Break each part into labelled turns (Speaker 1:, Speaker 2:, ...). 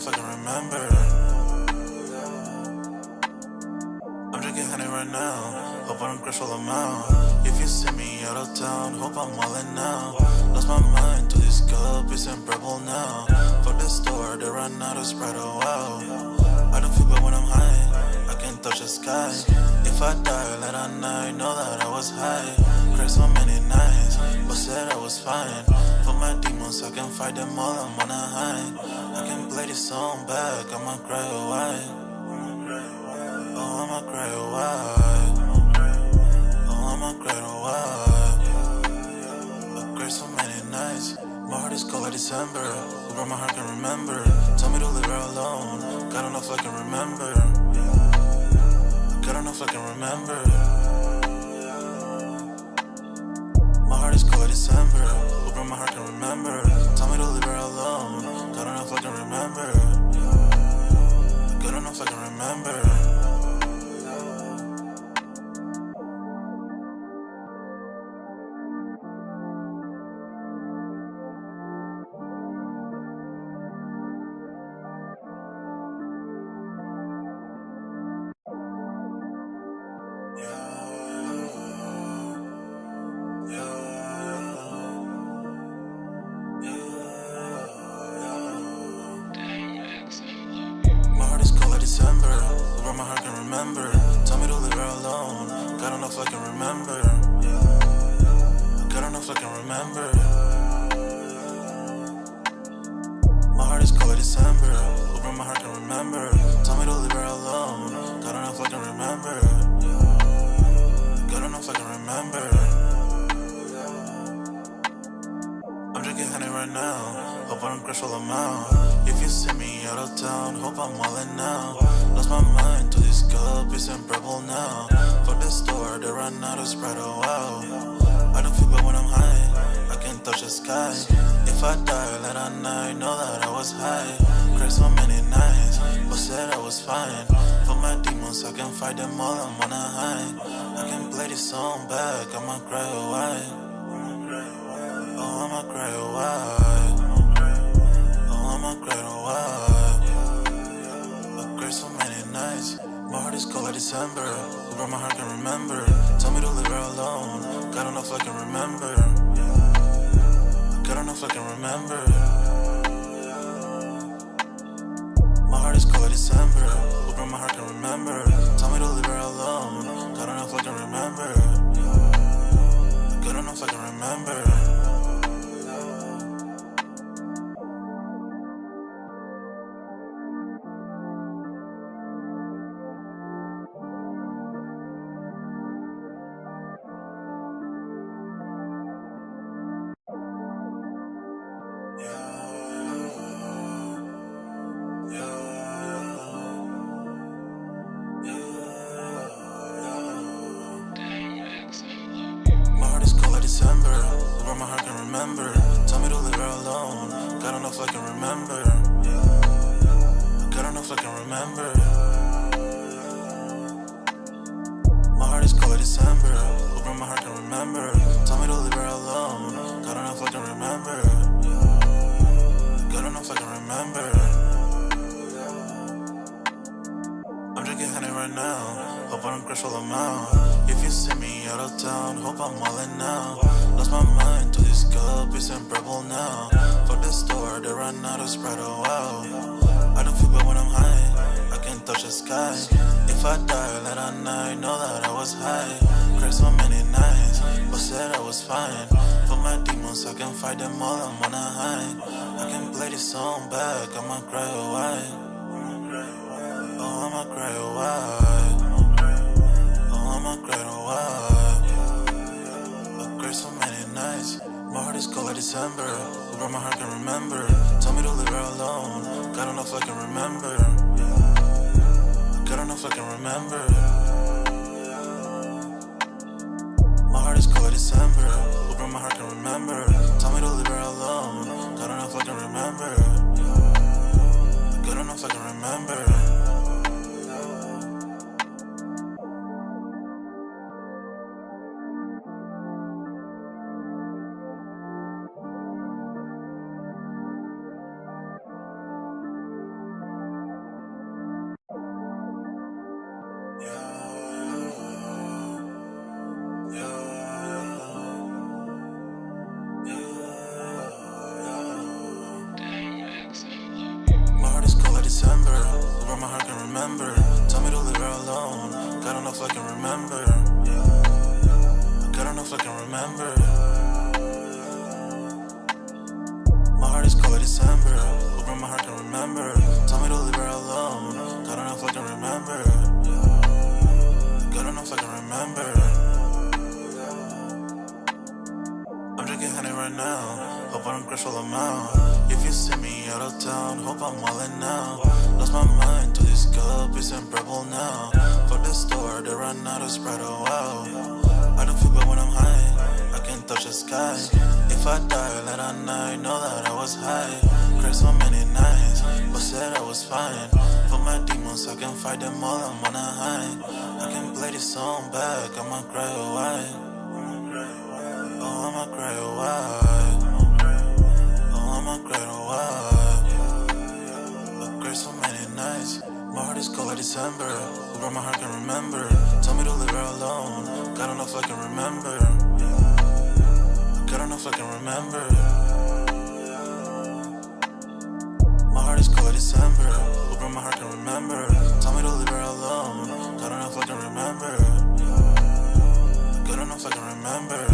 Speaker 1: if I can remember. I'm drinking honey right now. Hope I don't crash all amount. If you see me out of town, hope I'm wildin' now. Lost my mind to this cup, it's unbearable now. Fuck the store, they run out of Sprite, oh wow. I don't feel bad when I'm high, I can't touch the sky. If I die late at night, know that I was high. Cried so many nights, but said I was fine. For my demons, I can fight them all, I'm on a high. I can play this song back, I'ma cry a while. Oh, I'ma cry a while. Oh, I'ma cry a while. I cried so many nights. My heart is cold like December. Where my heart can remember. Tell me to leave her alone. God don't know if I can remember. God don't know if I can remember. My heart is cold like December. Where my heart can remember. Tell me to leave her alone. God don't know if I can remember. God don't know if I can remember. My heart is cold like December, where my heart can remember. Tell me to leave her alone. God don't know if I can remember. God don't know if I can remember. My heart is cold like December, where my heart can remember. Tell me to leave her alone. God don't know if I can remember. God don't know if I can remember. I'm drinking honey right now. Hope I don't crash all amount. If you see me out of town, hope I'm wildin' now. Lost my mind to this cup, it's unbearable now. Fuck the store, they run out of Sprite, oh wow. I don't feel bad when I'm high, I can't touch the sky. If I die late at night, know that I was high. Cried so many nights, but said I was fine. For my demons, I can fight them all, I'm on a high. I can play this song back, I'ma cry a while. Oh, I'ma cry a while. Oh, I'ma cry a while. I cried so many nights. My heart is cold like December. Where my heart can remember. Tell me to leave her alone. God don't know if I can remember. God don't know if I can remember. My heart is cold like December. Where my heart can remember. Tell me to leave her alone. God don't know if I can remember. God don't know if I can remember. My heart is cold like December, where my heart can remember. Tell me to leave her alone. God don't know if I can remember. God don't know if I can remember. My heart is cold like December, where my heart can remember. Tell me to leave her alone. God don't know if I can remember. God don't know if I can remember. I'm drinking honey right now. Hope I don't crash all amount. If you see me out of town, hope I'm wildin' now. Lost my mind to this cup, it's unbearable now. Fuck the store, they run out of Sprite, oh wow. I don't feel bad when I'm high, I can't touch the sky. If I die late at night, know that I was high. Cried so many nights, but said I was fine. For my demons, I can fight them all, I'm on a high. I can play this song back, I'ma cry a while. Oh, I'ma cry a while. Oh, I'ma cry a while. I cried so many nights. My heart is cold like December. Where my heart can remember. Tell me to leave her alone. God don't know if I can remember. God don't know if I can remember. My heart is cold like December. Where my heart can remember. Tell me to leave her alone. God don't know if I can remember. God don't know if I can remember. remember. Tell me to leave her alone. God don't know if I can remember. God don't know if I can remember. My heart is cold like December. Open my heart can remember. Tell me to leave her alone. God don't know if I can remember. God don't know if I can remember. I'm drinking honey right now. Hope I don't crash all I'm out. If you see me out of town, hope I'm wildin' now. Lost my mind to this cup, it's unbearable now. Fuck the store, they run out of Sprite, oh wow. I don't feel bad when I'm high, I can touch the sky. If I die late at night, know that I was high. Cried so many nights, but said I was fine. For my demons, I can fight them all, I'm on a high. I can play this song back, I'ma cry a while. Oh, I'ma cry a while. Oh, I'ma cry a while. I cried so many nights. My heart is cold like December. Where my heart can remember. Tell me to leave her alone. God don't know if I can remember. God don't know if I can remember. My heart is cold like December. Where my heart can remember. Tell me to leave her alone. God don't know if I can remember. God don't know if I can remember.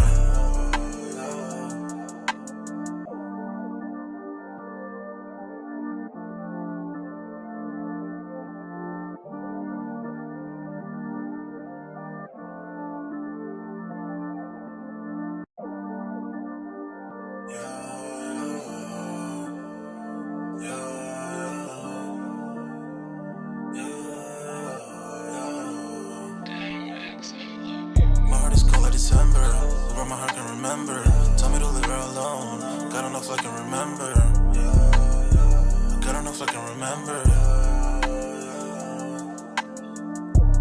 Speaker 1: December, where my heart can remember. Tell me to leave her alone. God don't know if I can remember. God don't know if I can remember.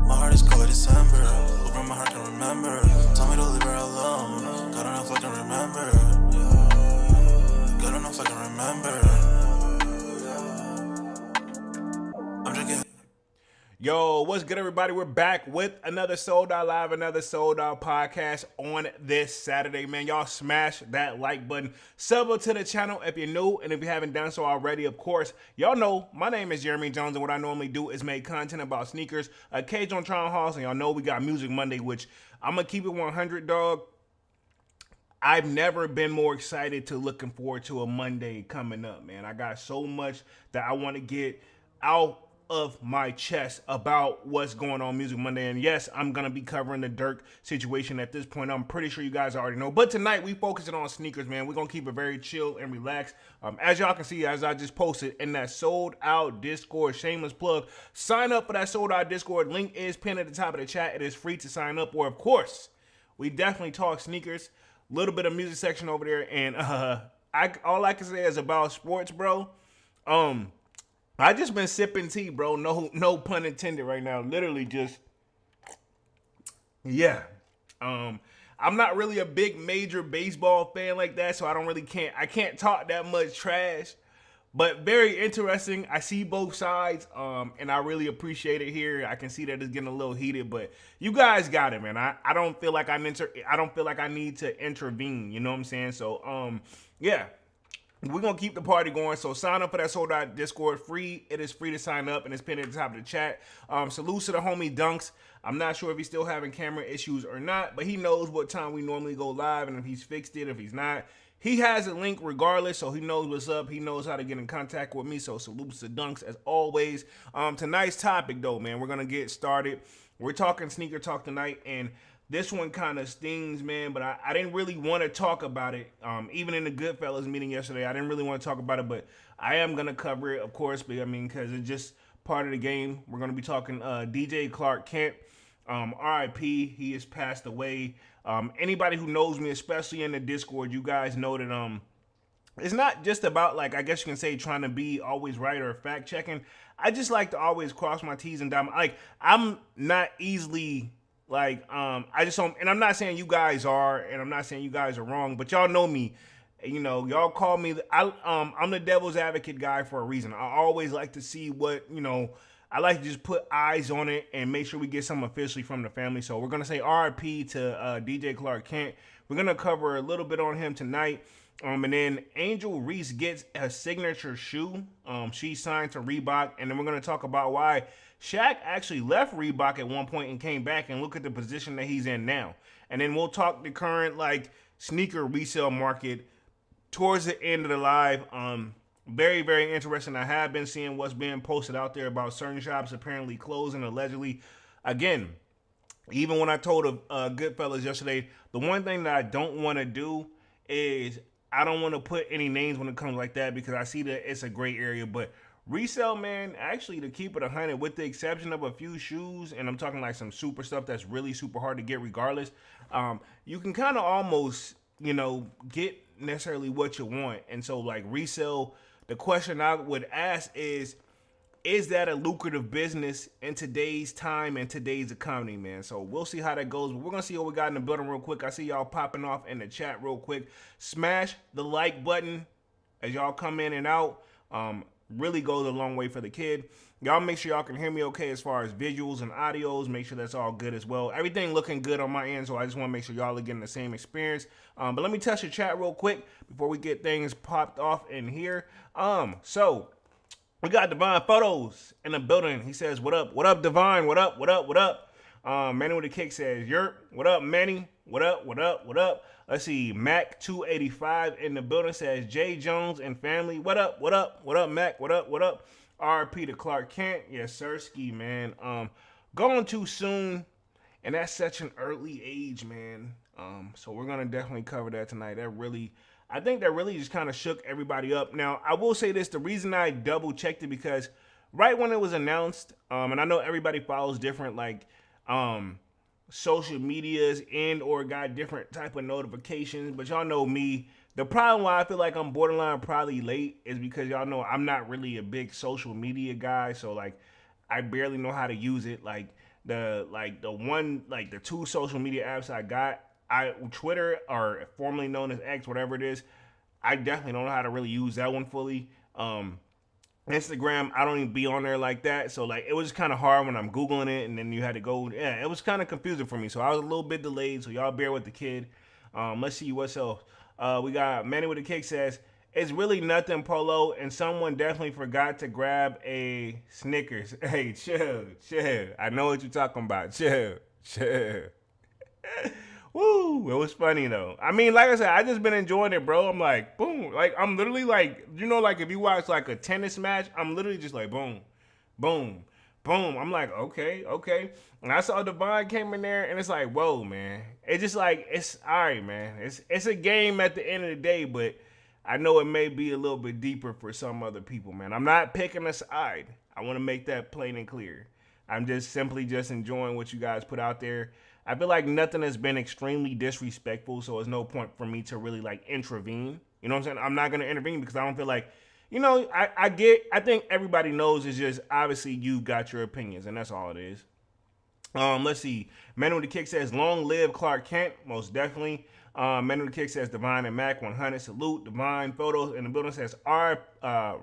Speaker 1: My heart is cold like December, where my heart can remember. Tell me to leave her alone. God don't know if I can remember. God don't know if I can remember. I'm drinking.
Speaker 2: Yo, what's good, everybody? We're back with another Sold Out Live, another Sold Out podcast on this Saturday, man. Y'all smash that like button. Sub up to the channel if you're new, and if you haven't done so already, of course, y'all know my name is Jeremy Jones, and what I normally do is make content about sneakers, occasional trying hauls, and y'all know we got Music Monday, which I'm going to keep it 100, dog. I've never been more excited to looking forward to a Monday coming up, man. I got so much that I want to get out of my chest about what's going on Music Monday. And yes, I'm going to be covering the Dirk situation at this point. I'm pretty sure you guys already know. But tonight, we focusing on sneakers, man. We're going to keep it very chill and relaxed. As y'all can see, as I just posted in that Sold Out Discord, shameless plug, sign up for that Sold Out Discord. Link is pinned at the top of the chat. It is free to sign up. Or, of course, we definitely talk sneakers. Little bit of music section over there. And all I can say is about sports, bro. I just been sipping tea, bro. No pun intended right now. Literally just, yeah. I'm not really a big major baseball fan like that, so I can't talk that much trash. But very interesting. I see both sides, and I really appreciate it here. I can see that it's getting a little heated, but you guys got it, man. I don't feel like I don't feel like I need to intervene. You know what I'm saying? So, yeah. We're going to keep the party going, so sign up for that Sold Out Discord. Free. It is free to sign up, and it's pinned at the top of the chat. Salute to the homie Dunks. I'm not sure if he's still having camera issues or not, but he knows what time we normally go live, and if he's fixed it, if he's not. He has a link regardless, so he knows what's up. He knows how to get in contact with me, so salutes to Dunks as always. Tonight's topic, though, man, we're going to get started. We're talking sneaker talk tonight, and this one kind of stings, man, but I didn't really want to talk about it. Even in the Goodfellas meeting yesterday, I didn't really want to talk about it, but I am going to cover it, of course, because it's just part of the game. We're going to be talking DJ Clark Kent, RIP. He has passed away. Anybody who knows me, especially in the Discord, you guys know that it's not just about, like, I guess you can say trying to be always right or fact checking. I just like to always cross my T's and dot my, like, I'm not easily... Like, I just don't, and I'm not saying you guys are, and I'm not saying you guys are wrong, but y'all know me. You know, y'all call me, I'm the devil's advocate guy for a reason. I always like to see what, I like to just put eyes on it and make sure we get something officially from the family. So we're going to say RIP to DJ Clark Kent. We're going to cover a little bit on him tonight. And then Angel Reese gets a signature shoe. She signed to Reebok, and then we're gonna talk about why Shaq actually left Reebok at one point and came back, and look at the position that he's in now. And then we'll talk the current like sneaker resale market towards the end of the live. Very, very interesting. I have been seeing what's being posted out there about certain shops apparently closing allegedly. Again, even when I told Goodfellas yesterday, the one thing that I don't want to do is I don't want to put any names when it comes like that because I see that it's a gray area. But resale, man, actually to keep it 100, with the exception of a few shoes, and I'm talking like some super stuff that's really super hard to get regardless, you can kind of almost, get necessarily what you want. And so like resale, the question I would ask is that a lucrative business in today's time and today's economy, man? So we'll see how that goes. But we're going to see what we got in the building real quick. I see y'all popping off in the chat real quick. Smash the like button as y'all come in and out. Really goes a long way for the kid. Y'all make sure y'all can hear me okay as far as visuals and audios. Make sure that's all good as well. Everything looking good on my end, so I just want to make sure y'all are getting the same experience. But let me touch the chat real quick before we get things popped off in here. So we got Divine Photos in the building. He says, what up? What up, Divine? What up? What up? What up? Manny with a kick says, yerp. What up, Manny? What up? What up? What up? Let's see. Mac 285 in the building says, Jay Jones and family. What up? What up? What up, Mac? What up? What up? RP to Clark Kent. Yes, sir, ski, man. Going too soon, and that's such an early age, man. So we're gonna definitely cover that tonight. I think that really just kind of shook everybody up. Now, I will say this, the reason I double checked it because right when it was announced, and I know everybody follows different social medias and or got different type of notifications, but y'all know me. The problem why I feel like I'm borderline probably late is because y'all know I'm not really a big social media guy, so like I barely know how to use it. Like the two social media apps I got, Twitter, or formerly known as X, whatever it is, I definitely don't know how to really use that one fully. Instagram, I don't even be on there like that, so like it was kind of hard when I'm googling it, and then you had to go. Yeah, it was kind of confusing for me, so I was a little bit delayed. So y'all bear with the kid. Let's see what's else. We got Manny with the Kick says, it's really nothing, Polo, and someone definitely forgot to grab a Snickers. Hey, chill. I know what you're talking about. Chill. Woo, it was funny though. I mean, like I said, I just been enjoying it, bro. I'm like, boom. Like, I'm literally like, like if you watch like a tennis match, I'm literally just like, boom, boom, boom. I'm like, okay. And I saw Divine came in there, and it's like, whoa, man. It's just like, it's all right, man. It's a game at the end of the day, but I know it may be a little bit deeper for some other people, man. I'm not picking a side. I want to make that plain and clear. I'm just simply just enjoying what you guys put out there. I feel like nothing has been extremely disrespectful, so there's no point for me to really like intervene. You know what I'm saying? I'm not going to intervene because I don't feel like, I think everybody knows it's just obviously you got your opinions, and that's all it is. Let's see. Man with the Kick says, long live Clark Kent. Most definitely. Man with the Kick says, Divine and Mac 100. Salute. Divine Photos in the building says,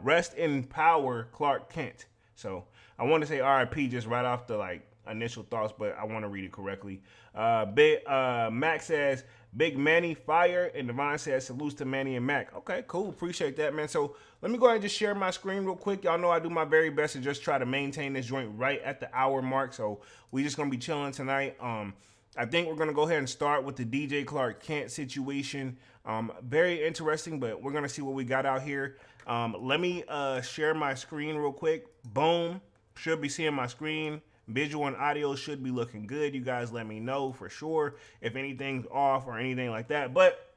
Speaker 2: rest in power, Clark Kent. So I want to say RIP just right off the like initial thoughts, but I want to read it correctly. Mac says, Big Manny fire, and Divine says, salutes to Manny and Mac. Okay, cool. Appreciate that, man. So let me go ahead and just share my screen real quick. Y'all know I do my very best to just try to maintain this joint right at the hour mark. So we just gonna be chilling tonight. I think we're gonna go ahead and start with the DJ Clark Kent situation. Very interesting, but we're gonna see what we got out here. Let me share my screen real quick. Boom. Should be seeing my screen. Visual and audio should be looking good. You guys let me know for sure if anything's off or anything like that. But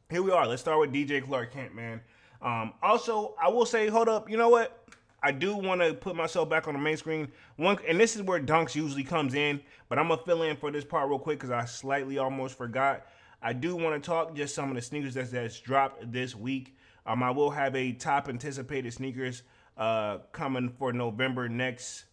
Speaker 2: here we are. Let's start with DJ Clark Kent, man. Also, I will say, hold up. You know what? I do want to put myself back on the main screen. And this is where Dunks usually comes in. But I'm going to fill in for this part real quick because I slightly almost forgot. I do want to talk just some of the sneakers that's dropped this week. I will have a top anticipated sneakers coming for November next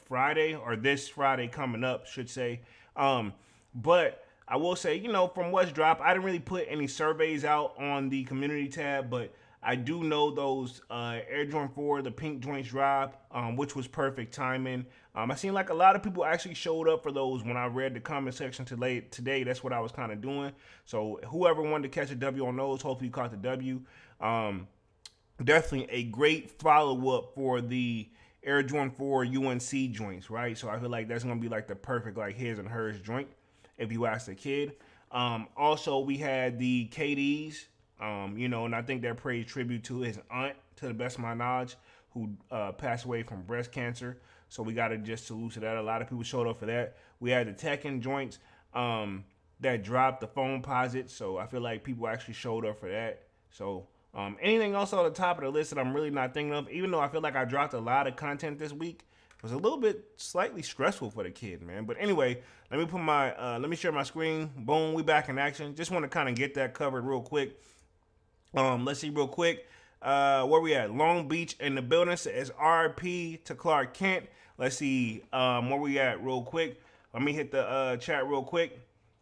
Speaker 2: Friday, or this Friday coming up, should say. But I will say, from what's dropped, I didn't really put any surveys out on the community tab, but I do know those Air Jordan 4, the pink joints drop, which was perfect timing. I seen like a lot of people actually showed up for those when I read the comment section today. That's what I was kind of doing. So whoever wanted to catch a W on those, hopefully you caught the W. Definitely a great follow up for the Air Jordan 4 UNC joints, right? So I feel like that's gonna be like the perfect like his and hers joint, if you ask the kid. Also, we had the KDs, and I think that pays tribute to his aunt, to the best of my knowledge, who passed away from breast cancer. So we got to just salute to that. A lot of people showed up for that. We had the Tekken joints that dropped the phone posit. So I feel like people actually showed up for that. So anything else on the top of the list that I'm really not thinking of, even though I feel like I dropped a lot of content this week, it was a little bit slightly stressful for the kid, man. But anyway, let me share my screen. Boom, we back in action. Just want to kind of get that covered real quick. Let's see real quick. Where we at? Long Beach in the building says RP to Clark Kent. Let's see where we at real quick. Let me hit the chat real quick.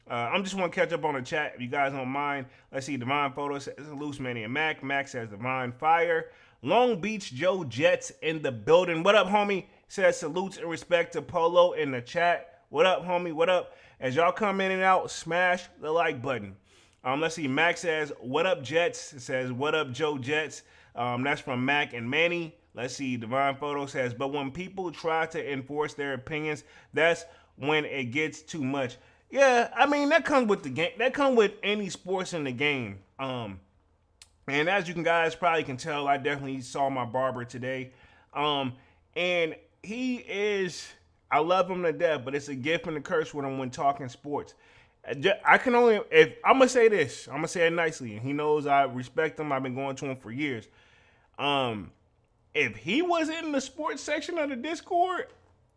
Speaker 2: I'm just want to catch up on the chat if you guys don't mind. Let's see. Divine Photo says Loose Manny and Mac. Mac says Divine Fire. Long Beach Joe Jets in the building. What up, homie? Says salutes and respect to Polo in the chat. What up, homie? What up? As y'all come in and out, smash the like button. Let's see. Mac says, what up, Jets? It says, what up, Joe Jets? That's from Mac and Manny. Let's see. Divine Photo says, but when people try to enforce their opinions, that's when it gets too much. Yeah, I mean, that comes with the game. That comes with any sports in the game. And as you guys probably can tell, I definitely saw my barber today. And he is, I love him to death, but it's a gift and a curse with him when talking sports. I can only, if I'm gonna say this, I'm gonna say it nicely, and he knows I respect him. I've been going to him for years. If he wasn't in the sports section of the Discord,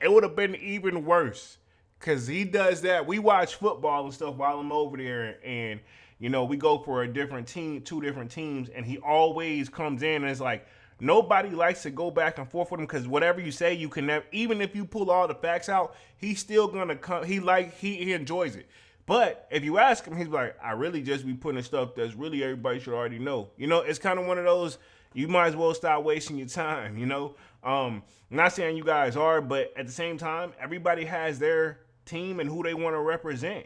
Speaker 2: it would have been even worse. Cause he does that. We watch football and stuff while I'm over there, and we go for a different team, two different teams, and he always comes in and it's like nobody likes to go back and forth with him because whatever you say, you can never. Even if you pull all the facts out, he's still gonna come. He enjoys it. But if you ask him, he's like, I really just be putting stuff that's really everybody should already know. It's kind of one of those, you might as well stop wasting your time, I'm not saying you guys are, but at the same time, everybody has their team and who they want to represent,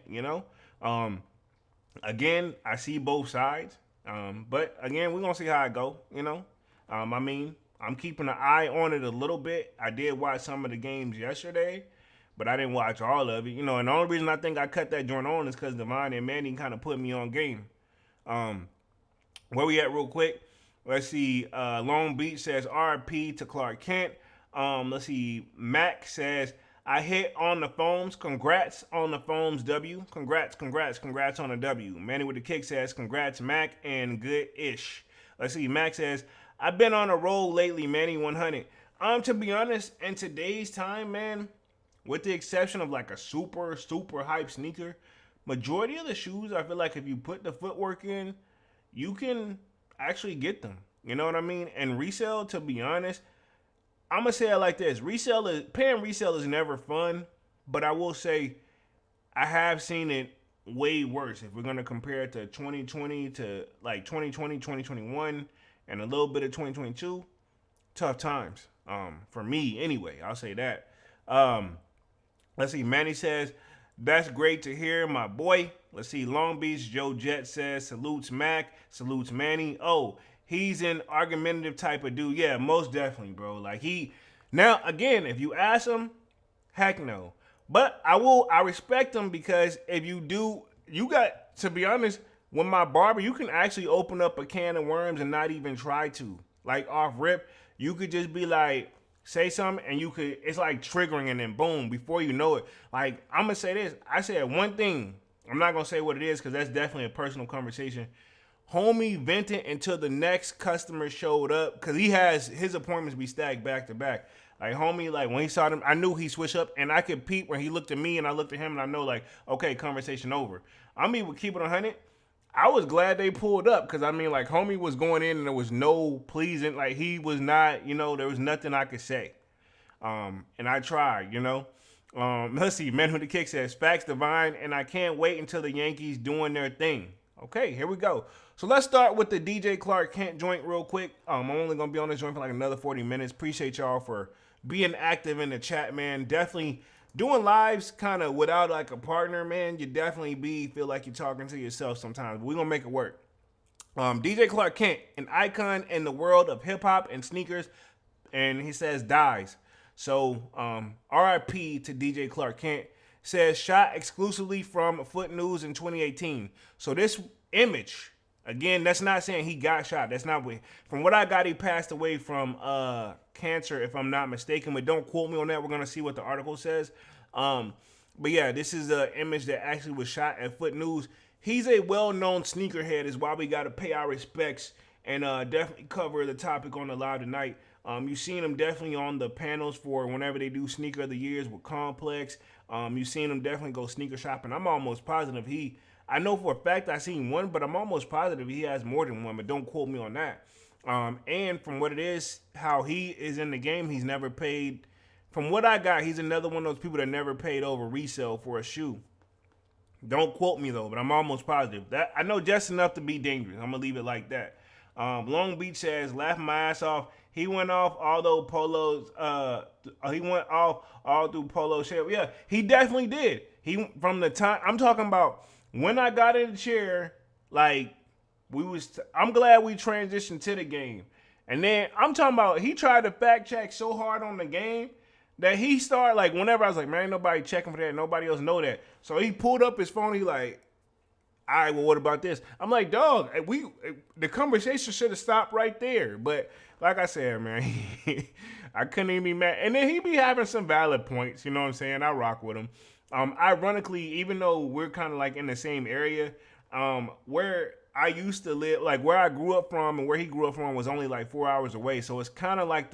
Speaker 2: Again, I see both sides. But again, we're going to see how it go, I'm keeping an eye on it a little bit. I did watch some of the games yesterday, but I didn't watch all of it. And the only reason I think I cut that joint on is because Divine and Manny kind of put me on game. Where we at real quick? Let's see. Long Beach says RP to Clark Kent. Let's see. Mac says, I hit on the phones. Congrats on the phones, W. Congrats on the W. Manny with the kick says, congrats, Mac, and good-ish. Let's see. Mac says, I've been on a roll lately, Manny 100. To be honest, in today's time, man, with the exception of like a super, super hype sneaker, majority of the shoes, I feel like if you put the footwork in, you can actually get them. You know what I mean? And resale, to be honest, I'm going to say it like this. Paying resale is never fun, but I will say I have seen it way worse. If we're going to compare it to 2020 to like 2020, 2021, and a little bit of 2022, tough times. For me anyway, I'll say that. Let's see. Manny says, that's great to hear, my boy. Let's see. Long Beach Joe Jet says, salutes Mac, salutes Manny. Oh, he's an argumentative type of dude. Yeah, most definitely, bro. Now, again, if you ask him, heck no. But I respect him because if you do, you got, to be honest, with my barber, you can actually open up a can of worms and not even try to. Like, off rip, you could just be like, say something, and it's like triggering, and then boom, before you know it. Like, I'm going to say this. I said one thing. I'm not going to say what it is because that's definitely a personal conversation. Homie vented until the next customer showed up because he has his appointments be stacked back to back. Like, homie, like, when he saw them, I knew he switched up, and I could peep when he looked at me and I looked at him, and I know, like, okay, conversation over. I mean, with Keep It 100, I was glad they pulled up because, I mean, like, homie was going in and there was no pleasing. Like, he was not, there was nothing I could say. And I tried, Let's see. Man Who the Kick says, facts divine, and I can't wait until the Yankees doing their thing. Okay, here we go. So let's start with the DJ Clark Kent joint real quick. I'm only gonna be on this joint for like another 40 minutes. Appreciate y'all for being active in the chat, man. Definitely doing lives kind of without like a partner, man. You definitely feel like you're talking to yourself sometimes. But we're gonna make it work. DJ Clark Kent, an icon in the world of hip hop and sneakers, and he says dies. So RIP to DJ Clark Kent. Says shot exclusively from Foot News in 2018. So this image, again, that's not saying he got shot. That's not what. From what I got, he passed away from cancer, if I'm not mistaken. But don't quote me on that. We're gonna see what the article says. But yeah, this is an image that actually was shot at Foot News. He's a well-known sneakerhead, is why we got to pay our respects and definitely cover the topic on the live tonight. You've seen him definitely on the panels for whenever they do Sneaker of the Years with Complex. You've seen him definitely go sneaker shopping. I'm almost positive I know for a fact I seen one, but I'm almost positive he has more than one, but don't quote me on that. And from what it is, how he is in the game, he's never paid. From what I got, he's another one of those people that never paid over resale for a shoe. Don't quote me though, but I'm almost positive. That I know just enough to be dangerous. I'm gonna leave it like that. Long Beach says, laughing my ass off. He went off although Polo's he went off all through Polo shit. Yeah, he definitely did. He from the time I'm talking about when I got in the chair, like I'm glad we transitioned to the game. And then I'm talking about he tried to fact check so hard on the game that he started like whenever I was like, man, ain't nobody checking for that, nobody else know that. So he pulled up his phone, he like, all right, well, what about this? I'm like, dog, the conversation should have stopped right there. But like I said, man, I couldn't even be mad. And then he be having some valid points, you know what I'm saying? I rock with him. Ironically, even though we're kind of like in the same area, where I used to live, like where I grew up from and where he grew up from was only like 4 hours away. So it's kind of like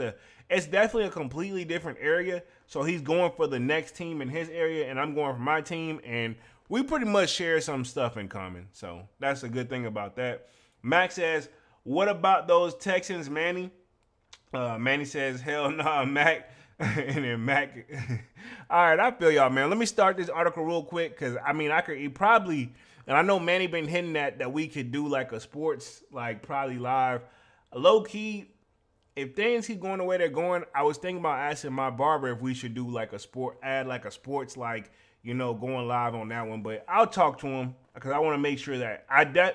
Speaker 2: it's definitely a completely different area. So he's going for the next team in his area and I'm going for my team. And we pretty much share some stuff in common. So that's a good thing about that. Max says, what about those Texans, Manny? Manny says, hell nah, Mac. And then Mac. All right, I feel y'all, man. Let me start this article real quick because, I mean, and I know Manny been hitting that we could do like a sports, like probably live. Low key, if things keep going the way they're going, I was thinking about asking my barber if we should do like add like a sports, like, you know, going live on that one. But I'll talk to him because I want to make sure that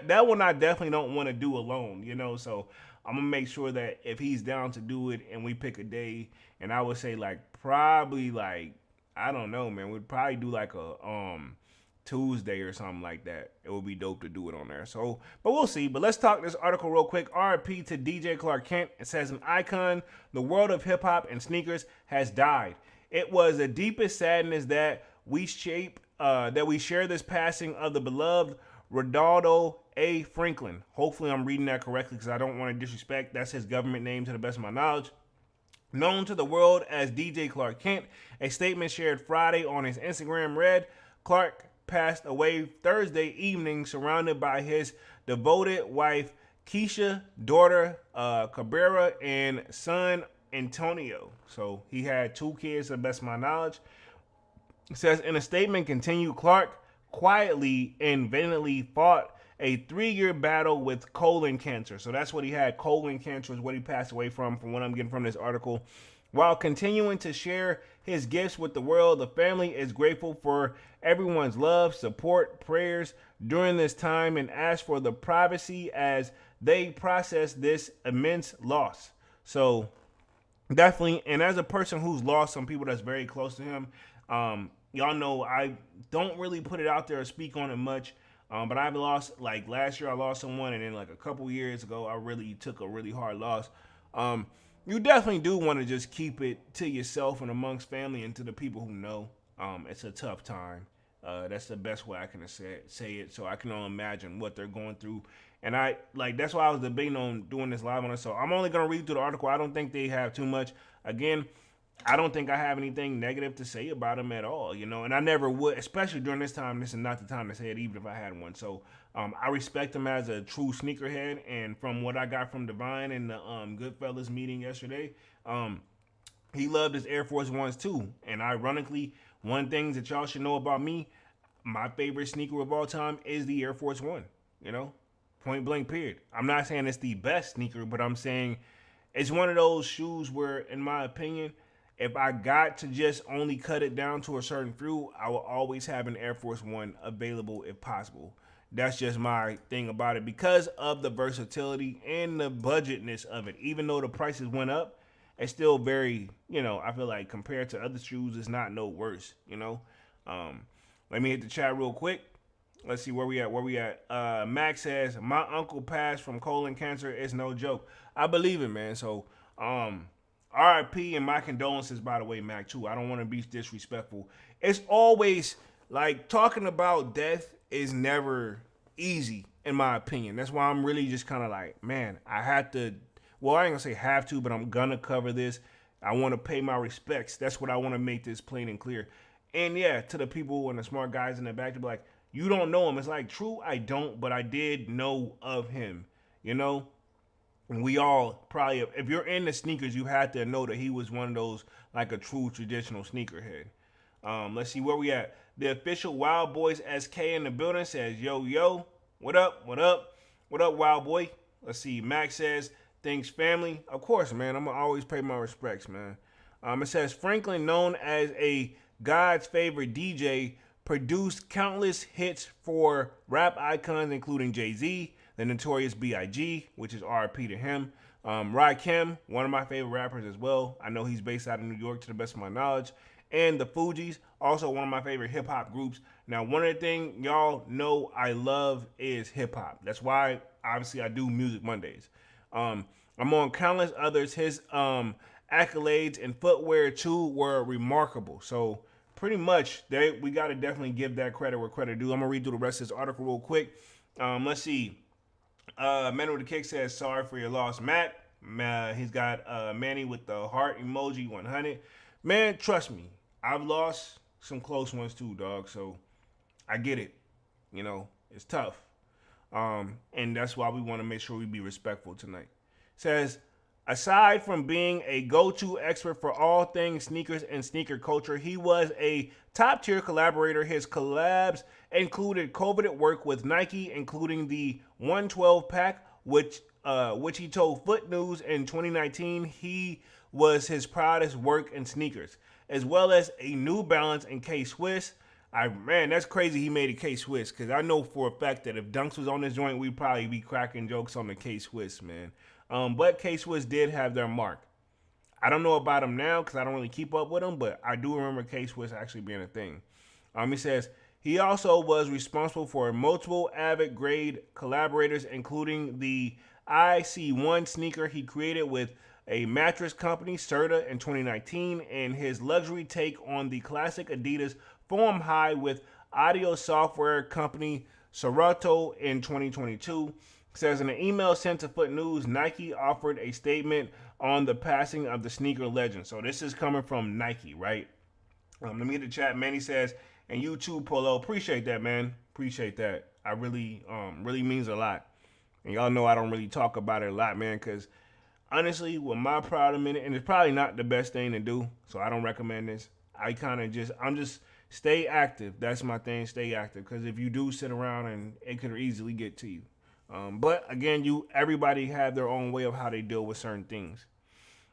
Speaker 2: that one I definitely don't want to do alone, you know. So I'm going to make sure that if he's down to do it and we pick a day, and I would say like probably like, I don't know, man, we'd probably do like a Tuesday or something like that. It would be dope to do it on there. So, but we'll see. But let's talk this article real quick. RIP to DJ Clark Kent. It says an icon, the world of hip hop and sneakers has died. It was the deepest sadness that we share this passing of the beloved Rodolfo A. Franklin. Hopefully I'm reading that correctly because I don't want to disrespect. That's his government name to the best of my knowledge. Known to the world as DJ Clark Kent, a statement shared Friday on his Instagram read, Clark passed away Thursday evening surrounded by his devoted wife Keisha, daughter Cabrera, and son Antonio. So he had 2 kids to the best of my knowledge. It says in a statement, continued, Clark quietly and valiantly fought a 3-year battle with colon cancer. So that's what he had. Colon cancer is what he passed away from what I'm getting from this article. While continuing to share his gifts with the world, the family is grateful for everyone's love, support, prayers during this time and asks for the privacy as they process this immense loss. So definitely, and as a person who's lost some people that's very close to him, y'all know I don't really put it out there or speak on it much. But I've lost, like last year I lost someone, and then like a couple years ago I really took a really hard loss. You definitely do want to just keep it to yourself and amongst family and to the people who know. It's a tough time. That's the best way I can say it. So I can only imagine what they're going through. And that's why I was debating on doing this live on it. So I'm only going to read through the article. I don't think they have too much. Again, I don't think I have anything negative to say about him at all, you know, and I never would, especially during this time. This is not the time to say it, even if I had one. So I respect him as a true sneakerhead, and from what I got from Divine in the Goodfellas meeting yesterday, he loved his Air Force Ones too. And ironically, one thing that y'all should know about me, my favorite sneaker of all time is the Air Force One. You know, point blank. Period. I'm not saying it's the best sneaker, but I'm saying it's one of those shoes where, in my opinion, if I got to just only cut it down to a certain few, I will always have an Air Force One available if possible. That's just my thing about it because of the versatility and the budgetness of it. Even though the prices went up, it's still very, I feel like compared to other shoes, it's not no worse, Let me hit the chat real quick. Let's see where we at. Max says, my uncle passed from colon cancer. It's no joke. I believe it, man. So, RIP and my condolences, by the way, Mac, too. I don't want to be disrespectful. It's always like talking about death is never easy, in my opinion. That's why I'm really just kind of like, man, I have to. Well, I ain't gonna say have to, but I'm gonna cover this. I want to pay my respects. That's what I want to make this plain and clear. And yeah, to the people and the smart guys in the back, to be like, you don't know him. It's like, true, I don't, but I did know of him, And we all probably, if you're into sneakers, you had to know that he was one of those, like a true traditional sneakerhead. Let's see where we at. The official Wild Boys SK in the building says, yo, what up, Wild Boy? Let's see, Max says, thanks, family. Of course, man, I'm going to always pay my respects, man. It says, Franklin, known as a God's favorite DJ, produced countless hits for rap icons, including Jay-Z, the Notorious B.I.G., which is R.I.P. to him. Rakim, one of my favorite rappers as well. I know he's based out of New York to the best of my knowledge. And the Fugees, also one of my favorite hip-hop groups. Now, one of the things y'all know I love is hip-hop. That's why, obviously, I do Music Mondays. Among countless others, his accolades and footwear, too, were remarkable. So, pretty much, we got to definitely give that credit where credit due. I'm going to read through the rest of this article real quick. Let's see. Man with the Kick says, sorry for your loss, Matt. He's got Manny with the heart emoji 100. Man, trust me, I've lost some close ones too, dog. So I get it. It's tough. And that's why we want to make sure we be respectful tonight. Says, aside from being a go-to expert for all things sneakers and sneaker culture, he was a top-tier collaborator. His collabs included coveted work with Nike, including the 112 pack, which he told Foot News in 2019 he was his proudest work in sneakers, as well as a New Balance and K-Swiss. Man, that's crazy he made a K-Swiss, because I know for a fact that if Dunks was on this joint, we'd probably be cracking jokes on the K-Swiss, man. But K-Swiss did have their mark. I don't know about them now because I don't really keep up with them, but I do remember K-Swiss actually being a thing. He says, he also was responsible for multiple Avid grade collaborators, including the IC1 sneaker he created with a mattress company, Serta, in 2019, and his luxury take on the classic Adidas Foam High with audio software company Serato in 2022. Says in an email sent to Foot News, Nike offered a statement on the passing of the sneaker legend. So this is coming from Nike, right? Let me get the chat. Manny says, and you too, Polo. Appreciate that, man. Appreciate that. I really means a lot. And y'all know I don't really talk about it a lot, man, because honestly, with my proud minute, and it's probably not the best thing to do, so I don't recommend this. I'm just stay active. That's my thing, stay active, because if you do sit around, and it could easily get to you. But again, everybody have their own way of how they deal with certain things.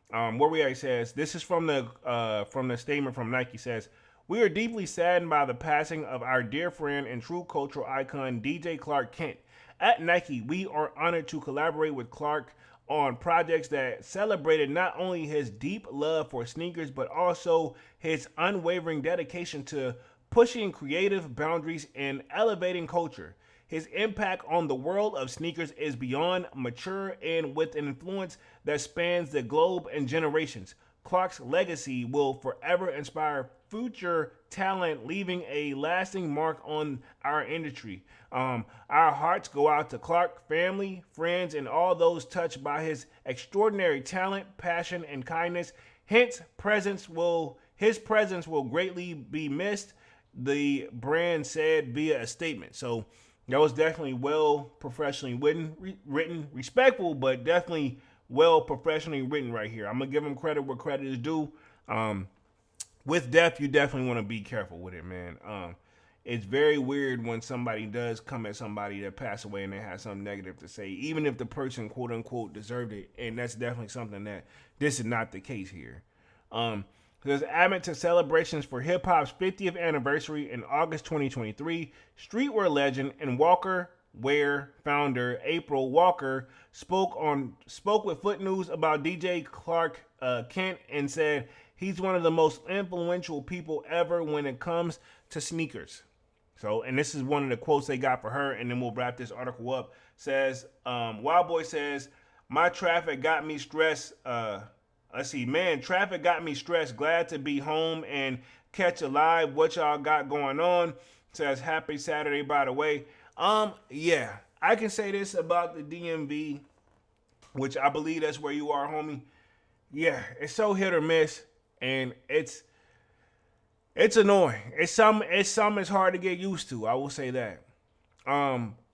Speaker 2: Where we at says, this is from the statement from Nike, says, we are deeply saddened by the passing of our dear friend and true cultural icon, DJ Clark Kent. At Nike, we are honored to collaborate with Clark on projects that celebrated not only his deep love for sneakers, but also his unwavering dedication to pushing creative boundaries and elevating culture. His impact on the world of sneakers is beyond mature and with an influence that spans the globe and generations. Clark's legacy will forever inspire future talent, leaving a lasting mark on our industry. Our hearts go out to Clark, family, friends, and all those touched by his extraordinary talent, passion, and kindness. Hence, his presence will greatly be missed, the brand said via a statement. So that was definitely well professionally written, respectful, but definitely well professionally written right here. I'm going to give him credit where credit is due. With death, you definitely want to be careful with it, man. it's very weird when somebody does come at somebody that passed away and they have something negative to say, even if the person quote unquote deserved it. And that's definitely something that this is not the case here. There's advent to celebrations for hip hop's 50th anniversary in August 2023. Streetwear legend and Walker Wear founder April Walker spoke with Foot News about DJ Clark Kent and said he's one of the most influential people ever when it comes to sneakers. So, and this is one of the quotes they got for her, and then we'll wrap this article up. Says, Wild Boy says, my traffic got me stressed. Traffic got me stressed. Glad to be home and catch a live. What y'all got going on? Says, happy Saturday, by the way. Yeah, I can say this about the DMV, which I believe that's where you are, homie. Yeah, it's so hit or miss, and it's annoying. It's something it's hard to get used to. I will say that.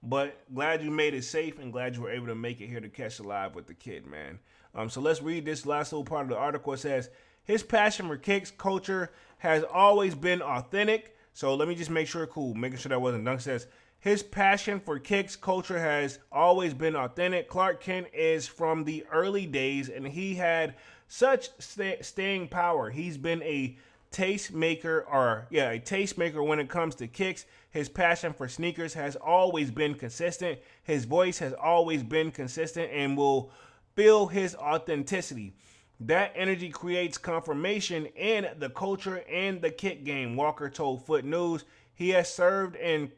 Speaker 2: But glad you made it safe and glad you were able to make it here to catch a live with the kid, man. So let's read this last little part of the article. It says his passion for kicks culture has always been authentic. So let me just make sure, making sure that wasn't done. It says his passion for kicks culture has always been authentic. Clark Kent is from the early days, and he had such staying power. He's been a tastemaker when it comes to kicks. His passion for sneakers has always been consistent. His voice has always been consistent and will feel his authenticity. That energy creates confirmation in the culture and the kick game, Walker told Foot News. He has served in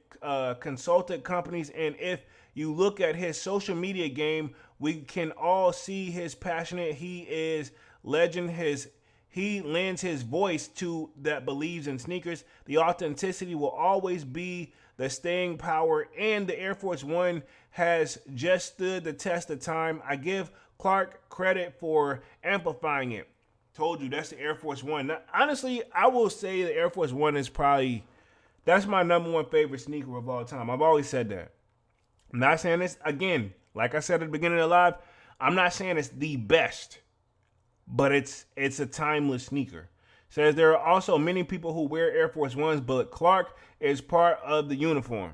Speaker 2: consulted companies, and if you look at his social media game, we can all see his passionate. He is legend. He lends his voice to that believes in sneakers. The authenticity will always be the staying power, and the Air Force One has just stood the test of time. I give Clark credit for amplifying it. Told you, that's the Air Force One. Now, honestly, I will say the Air Force One is that's my number one favorite sneaker of all time. I've always said that. I'm not saying this, again, like I said at the beginning of the live, I'm not saying it's the best, but it's a timeless sneaker. Says there are also many people who wear Air Force Ones, but Clark is part of the uniform.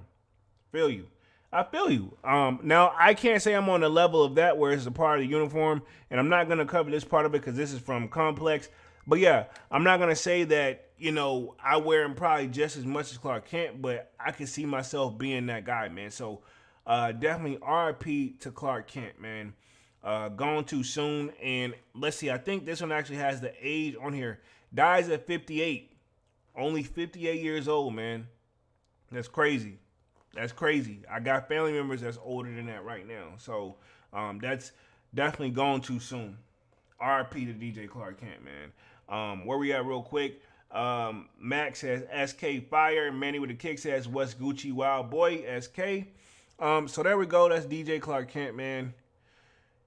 Speaker 2: Feel you. I feel you. Now, I can't say I'm on the level of that where it's a part of the uniform, and I'm not going to cover this part of it because this is from Complex. But yeah, I'm not going to say that, I wear him probably just as much as Clark Kent, but I can see myself being that guy, man. So definitely RIP to Clark Kent, man. Gone too soon. And let's see, I think this one actually has the age on here. Dies at 58. Only 58 years old, man. That's crazy. That's crazy. I got family members that's older than that right now. So that's definitely gone too soon. RIP to DJ Clark Kent, man. Where we at real quick? Max says SK Fire. Manny with the kick says what's Gucci Wild Boy SK. So there we go. That's DJ Clark Kent, man.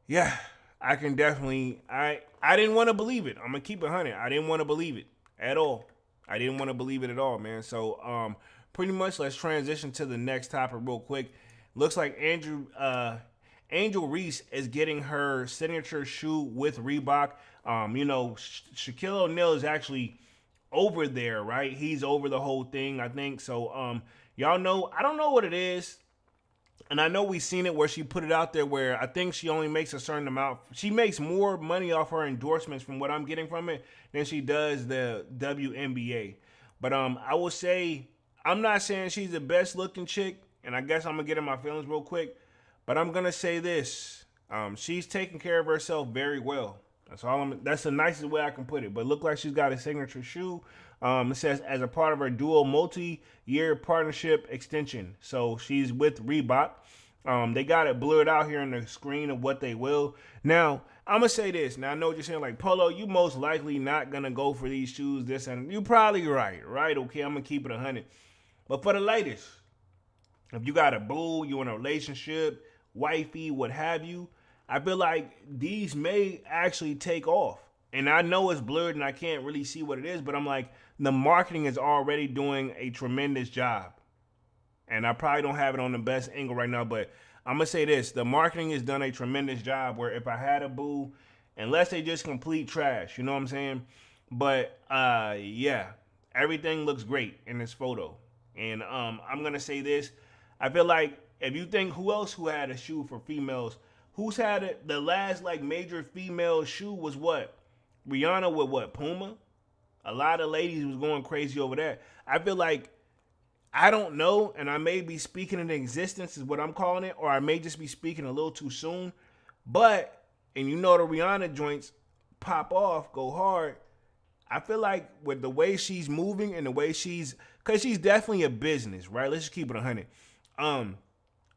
Speaker 2: Yeah, I can definitely. I didn't want to believe it. I'm gonna keep it 100. I didn't want to believe it at all. I didn't want to believe it at all, man. So pretty much let's transition to the next topic real quick. Looks like Angel Reese is getting her signature shoe with Reebok. Shaquille O'Neal is actually over there, right? He's over the whole thing, I think. So y'all know, I don't know what it is. And I know we've seen it where she put it out there where I think she only makes a certain amount. She makes more money off her endorsements from what I'm getting from it than she does the WNBA. But I will say, I'm not saying she's the best looking chick, and I guess I'm going to get in my feelings real quick. But I'm going to say this. She's taking care of herself very well. That's the nicest way I can put it. But look like she's got a signature shoe. It says as a part of her dual multi-year partnership extension. So she's with Reebok. They got it blurred out here on the screen of what they will. Now, I'm going to say this. Now, I know what you're saying. Like, Polo, you most likely not going to go for these shoes, this, and you're probably right? Okay, I'm going to keep it 100. But for the latest, if you got a boo, you in a relationship, wifey, what have you, I feel like these may actually take off. And I know it's blurred and I can't really see what it is, but I'm like, the marketing is already doing a tremendous job. And I probably don't have it on the best angle right now, but I'm going to say this. The marketing has done a tremendous job where if I had a boo, unless they just complete trash, you know what I'm saying? But, yeah, everything looks great in this photo. And I'm gonna say this. I feel like if you think who had a shoe for females, who's had it, the last like major female shoe was what? Rihanna with what? Puma? A lot of ladies was going crazy over that. I feel like I don't know, and I may be speaking in existence is what I'm calling it, or I may just be speaking a little too soon. But and you know the Rihanna joints pop off, go hard. I feel like with the way she's moving and the way cause she's definitely a business, right? Let's just keep it 100.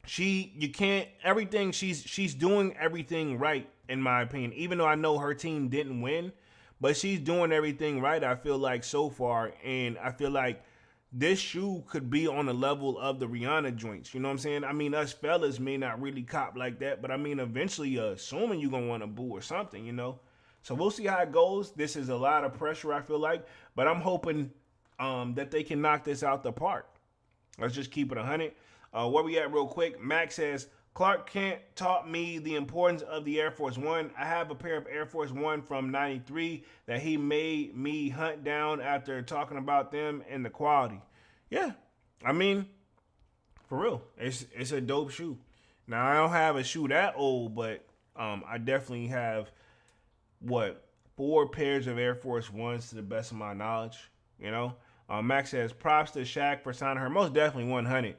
Speaker 2: You can't everything she's doing everything right in my opinion. Even though I know her team didn't win, but she's doing everything right. I feel like so far, and I feel like this shoe could be on the level of the Rihanna joints. You know what I'm saying? I mean, us fellas may not really cop like that, but I mean, eventually, assuming you're gonna want to boo or something, you know. So we'll see how it goes. This is a lot of pressure, I feel like, but I'm hoping that they can knock this out the park. Let's just keep it 100. Where we at real quick? Max says, Clark Kent taught me the importance of the Air Force One. I have a pair of Air Force One from 93 that he made me hunt down after talking about them and the quality. Yeah, I mean, for real, it's a dope shoe. Now, I don't have a shoe that old, but I definitely have, 4 pairs of Air Force Ones to the best of my knowledge, you know? Max says, props to Shaq for signing her. Most definitely 100.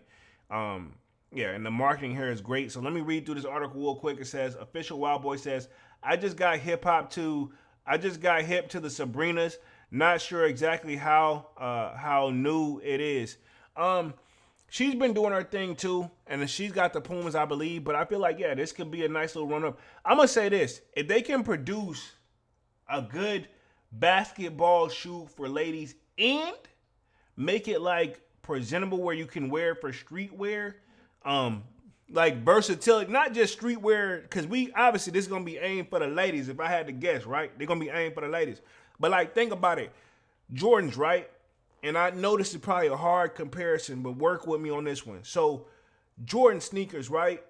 Speaker 2: Yeah, and the marketing here is great. So let me read through this article real quick. It says, official Wild Boy says, I just got hip to the Sabrinas. Not sure exactly how new it is. She's been doing her thing too, and she's got the Pumas, I believe. But I feel like, yeah, this could be a nice little run up. I'm gonna say this: if they can produce a good basketball shoe for ladies and make it like presentable where you can wear it for streetwear, like versatility, not just streetwear, because we obviously this is gonna be aimed for the ladies. If I had to guess, right, they're gonna be aimed for the ladies. But like, think about it, Jordans, right? And I know this is probably a hard comparison, but work with me on this one. So Jordan sneakers, right?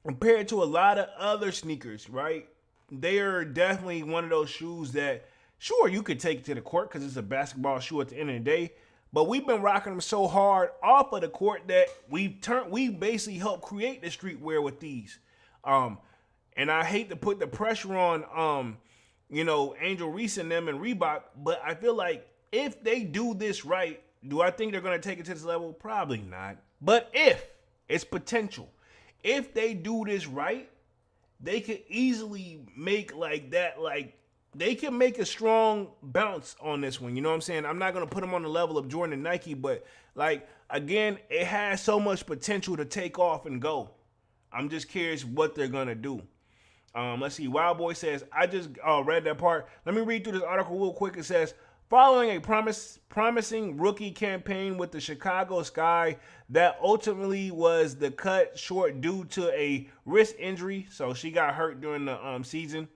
Speaker 2: Compared to a lot of other sneakers, right? They are definitely one of those shoes that, sure, you could take it to the court because it's a basketball shoe at the end of the day. But we've been rocking them so hard off of the court that we basically helped create the streetwear with these. And I hate to put the pressure on, Angel Reese and them and Reebok, but I feel like if they do this right, do I think they're going to take it to this level? Probably not. But if it's potential, if they do this right, they could easily make like that, like they can make a strong bounce on this one. You know what I'm saying? I'm not going to put them on the level of Jordan and Nike, but like, again, it has so much potential to take off and go. I'm just curious what they're going to do. Let's see. Wild Boy says, I just read that part. Let me read through this article real quick. It says, following a promising rookie campaign with the Chicago Sky that ultimately was the cut short due to a wrist injury, so she got hurt during the season,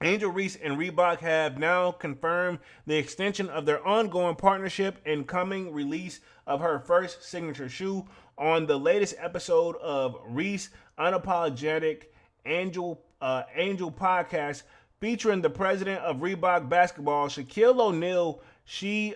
Speaker 2: Angel Reese and Reebok have now confirmed the extension of their ongoing partnership and coming release of her first signature shoe. On the latest episode of Reese Unapologetic Angel podcast, featuring the president of Reebok basketball, Shaquille O'Neal, she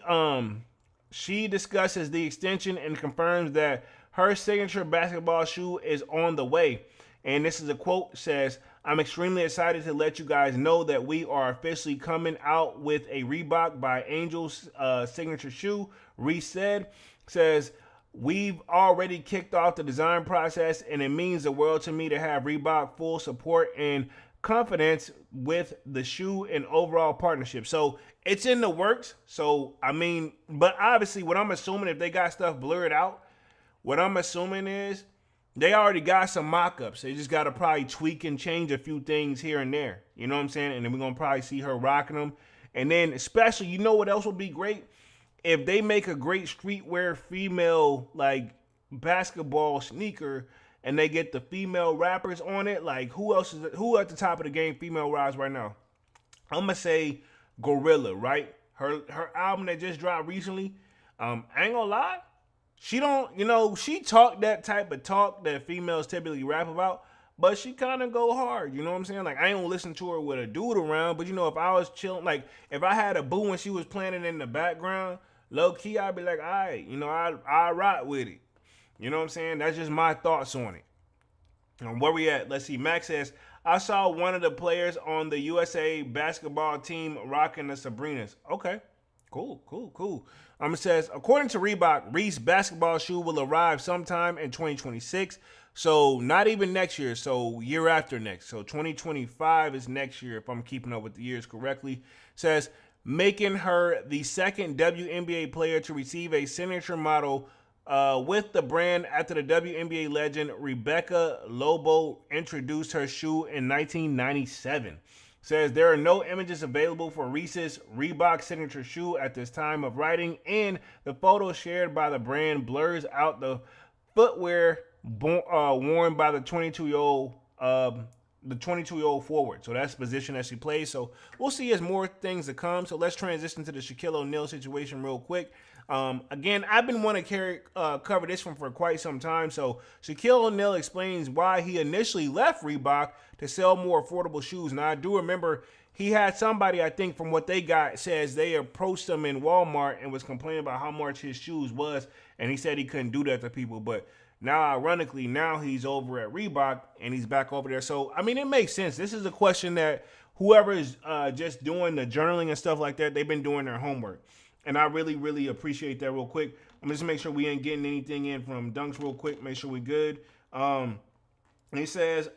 Speaker 2: discusses the extension and confirms that her signature basketball shoe is on the way. And this is a quote, says, I'm extremely excited to let you guys know that we are officially coming out with a Reebok by Angel's signature shoe. Reese says, we've already kicked off the design process, and it means the world to me to have Reebok full support and confidence with the shoe and overall partnership. So it's in the works. So, I mean, but obviously what I'm assuming, if they got stuff blurred out, what I'm assuming is they already got some mock-ups. They just got to probably tweak and change a few things here and there. You know what I'm saying? And then we're going to probably see her rocking them. And then especially, you know what else would be great? If they make a great streetwear female, like, basketball sneaker and they get the female rappers on it. Like, who at the top of the game female-wise right now? I'm going to say Gorilla, right? Her album that just dropped recently, I ain't going to lie. She don't, she talk that type of talk that females typically rap about, but she kind of go hard, you know what I'm saying? Like, I ain't gonna listen to her with a dude around, but if I was chilling, like, if I had a boo and she was playing it in the background, low key, I'd be like, all right, I rock with it. You know what I'm saying? That's just my thoughts on it. Where we at? Let's see. Max says, I saw one of the players on the USA basketball team rocking the Sabrinas. Okay. Cool. It says, according to Reebok, Reese basketball shoe will arrive sometime in 2026. So not even next year. So year after next. So 2025 is next year, if I'm keeping up with the years correctly. Says, making her the second WNBA player to receive a signature model with the brand after the WNBA legend Rebecca Lobo introduced her shoe in 1997. Says there are no images available for Reese's Reebok signature shoe at this time of writing, and the photo shared by the brand blurs out the footwear worn by the 22-year-old forward. So that's the position that she plays. So we'll see as more things to come. So let's transition to the Shaquille O'Neal situation real quick. Again, I've been wanting to cover this one for quite some time. So Shaquille O'Neal explains why he initially left Reebok to sell more affordable shoes. Now, I do remember he had somebody, I think from what they got, says they approached him in Walmart and was complaining about how much his shoes was. And he said he couldn't do that to people. But now, ironically, now he's over at Reebok and he's back over there. So, I mean, it makes sense. This is a question that whoever is just doing the journaling and stuff like that, they've been doing their homework. And I really, really appreciate that real quick. I'm just make sure we ain't getting anything in from Dunks real quick. Make sure we good. He says,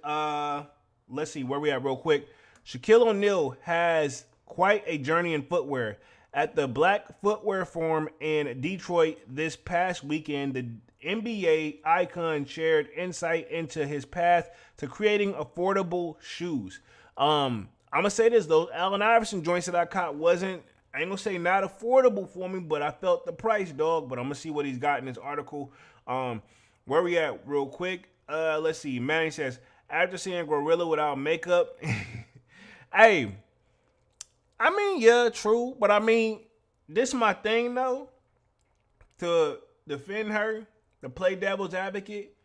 Speaker 2: let's see where we at real quick. Shaquille O'Neal has quite a journey in footwear. At the Black Footwear Forum in Detroit this past weekend, the NBA icon shared insight into his path to creating affordable shoes. I'm going to say this, though. Allen Iverson joints that I caught wasn't, I ain't gonna say not affordable for me, but I felt the price, dog. But I'm gonna see what he's got in this article. Where we at real quick? Let's see. Manny says, after seeing Gorilla without makeup, hey, I mean, yeah, true. But I mean, this is my thing though. To defend her, to play devil's advocate,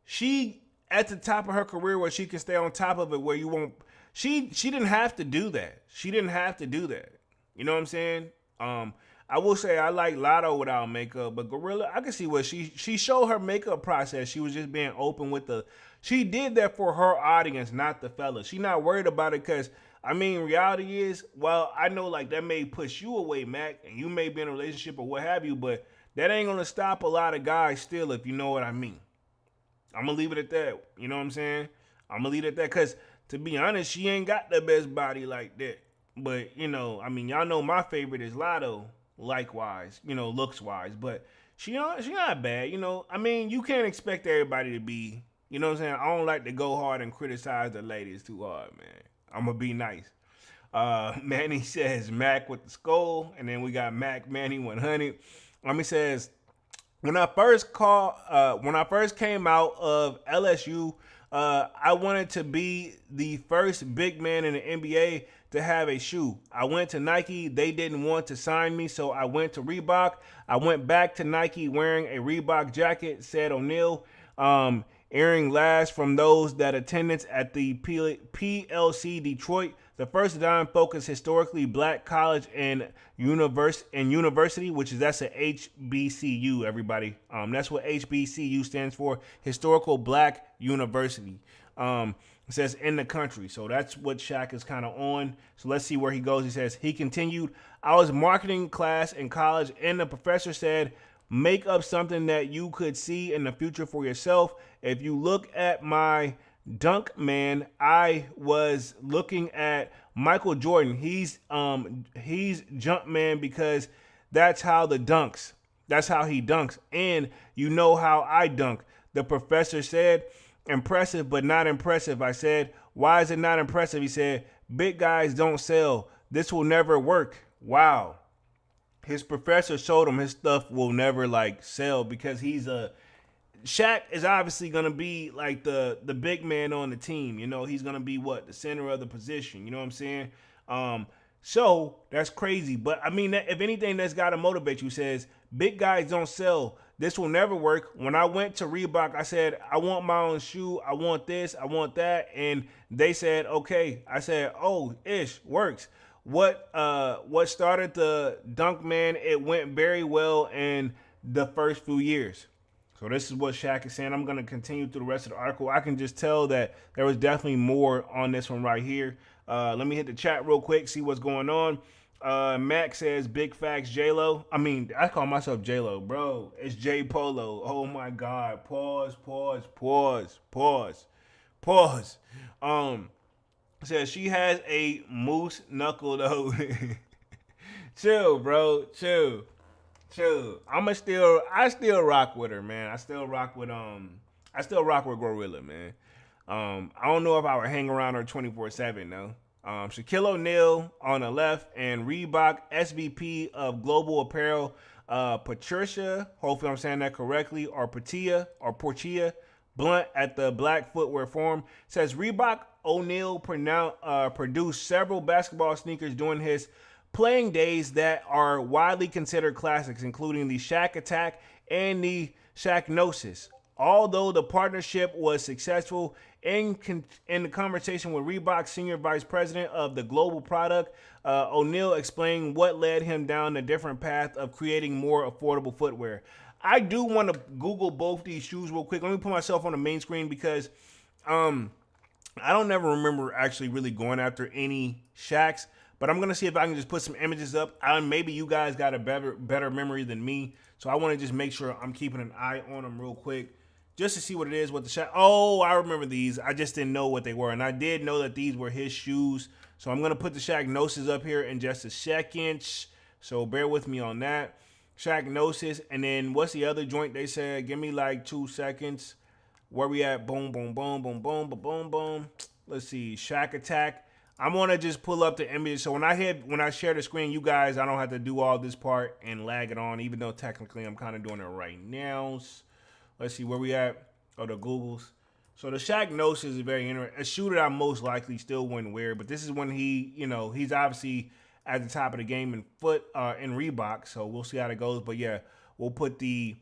Speaker 2: she at the top of her career where she can stay on top of it where you won't. She didn't have to do that. She didn't have to do that. You know what I'm saying? I will say I like Lotto without makeup, but Gorilla, I can see what she showed her makeup process. She was just being open with she did that for her audience, not the fellas. She not worried about it because, I mean, reality is, well, I know like that may push you away, Mac, and you may be in a relationship or what have you, but that ain't going to stop a lot of guys still, if you know what I mean. I'm going to leave it at that. You know what I'm saying? I'm going to leave it at that because, to be honest, she ain't got the best body like that. But, I mean, y'all know my favorite is Lotto, likewise, looks-wise. But she not bad, I mean, you can't expect everybody to be, you know what I'm saying? I don't like to go hard and criticize the ladies too hard, man. I'm going to be nice. Manny says Mac with the skull. And then we got Mac Manny 100. He says, when I first came out of LSU, I wanted to be the first big man in the NBA to have a shoe. I went to Nike. They didn't want to sign me, so I went to Reebok. I went back to Nike wearing a Reebok jacket, said O'Neal. Airing last from those that attendance at the PLC Detroit, the first dime-focused historically black college and university, that's a HBCU, everybody. That's what HBCU stands for, Historical Black University. It says in the country. So that's what Shaq is kind of on. So let's see where he goes. He says, he continued, I was marketing class in college and the professor said, make up something that you could see in the future for yourself. If you look at my dunk man, I was looking at Michael Jordan. He's jump man because that's how he dunks. And you know how I dunk. The professor said, impressive, but not impressive. I said, why is it not impressive? He said, big guys don't sell. This will never work. Wow. His professor showed him his stuff will never sell because Shaq is obviously going to be like the big man on the team. He's going to be the center of the position. You know what I'm saying? So that's crazy. But I mean, if anything, that's got to motivate you. Says big guys don't sell. This will never work. When I went to Reebok, I said, I want my own shoe. I want this. I want that. And they said, okay. I said, oh, ish, works. what started the dunk man, it went very well in the first few years. So this is what Shaq is saying. I'm going to continue through the rest of the article. I can just tell that there was definitely more on this one right here. Let me hit the chat real quick, see what's going on. Max says, big facts, J-Lo. I mean, I call myself J-Lo, bro. It's J Polo. Oh, my God. Pause. Says she has a moose knuckle, though. Chill, bro. Chill. I still rock with her, man. I still rock with Gorilla, man. I don't know if I would hang around her 24/7 though. Shaquille O'Neal on the left and Reebok SVP of Global Apparel, Patricia, hopefully I'm saying that correctly, or Portia Blunt at the Black Footwear Forum says Reebok O'Neal produced several basketball sneakers during his playing days that are widely considered classics, including the Shaq Attack and the Shaqnosis. Although the partnership was successful, in the conversation with Reebok's senior vice president of the global product, O'Neal explained what led him down the different path of creating more affordable footwear. I do want to Google both these shoes real quick. Let me put myself on the main screen because I don't never remember actually really going after any Shaqs. But I'm going to see if I can just put some images up. Maybe you guys got a better memory than me. So I want to just make sure I'm keeping an eye on them real quick. Just to see what it is with the Shaq. Oh, I remember these. I just didn't know what they were. And I did know that these were his shoes. So I'm going to put the Shaqnosis up here in just a second. So bear with me on that. Shaqnosis. And then what's the other joint they said? Give me like 2 seconds. Where we at? Boom, boom, boom, boom, boom, boom, boom, boom. Let's see. Shaq Attack. I'm gonna just pull up the image. So when I share the screen, you guys, I don't have to do all this part and lag it on, even though technically I'm kind of doing it right now. Let's see where we at. Oh, the Googles. So the Shaqnosis is very interesting. A shoe that I most likely still wouldn't wear, but this is when he's obviously at the top of the game in Reebok. So we'll see how that goes. But yeah, we'll put the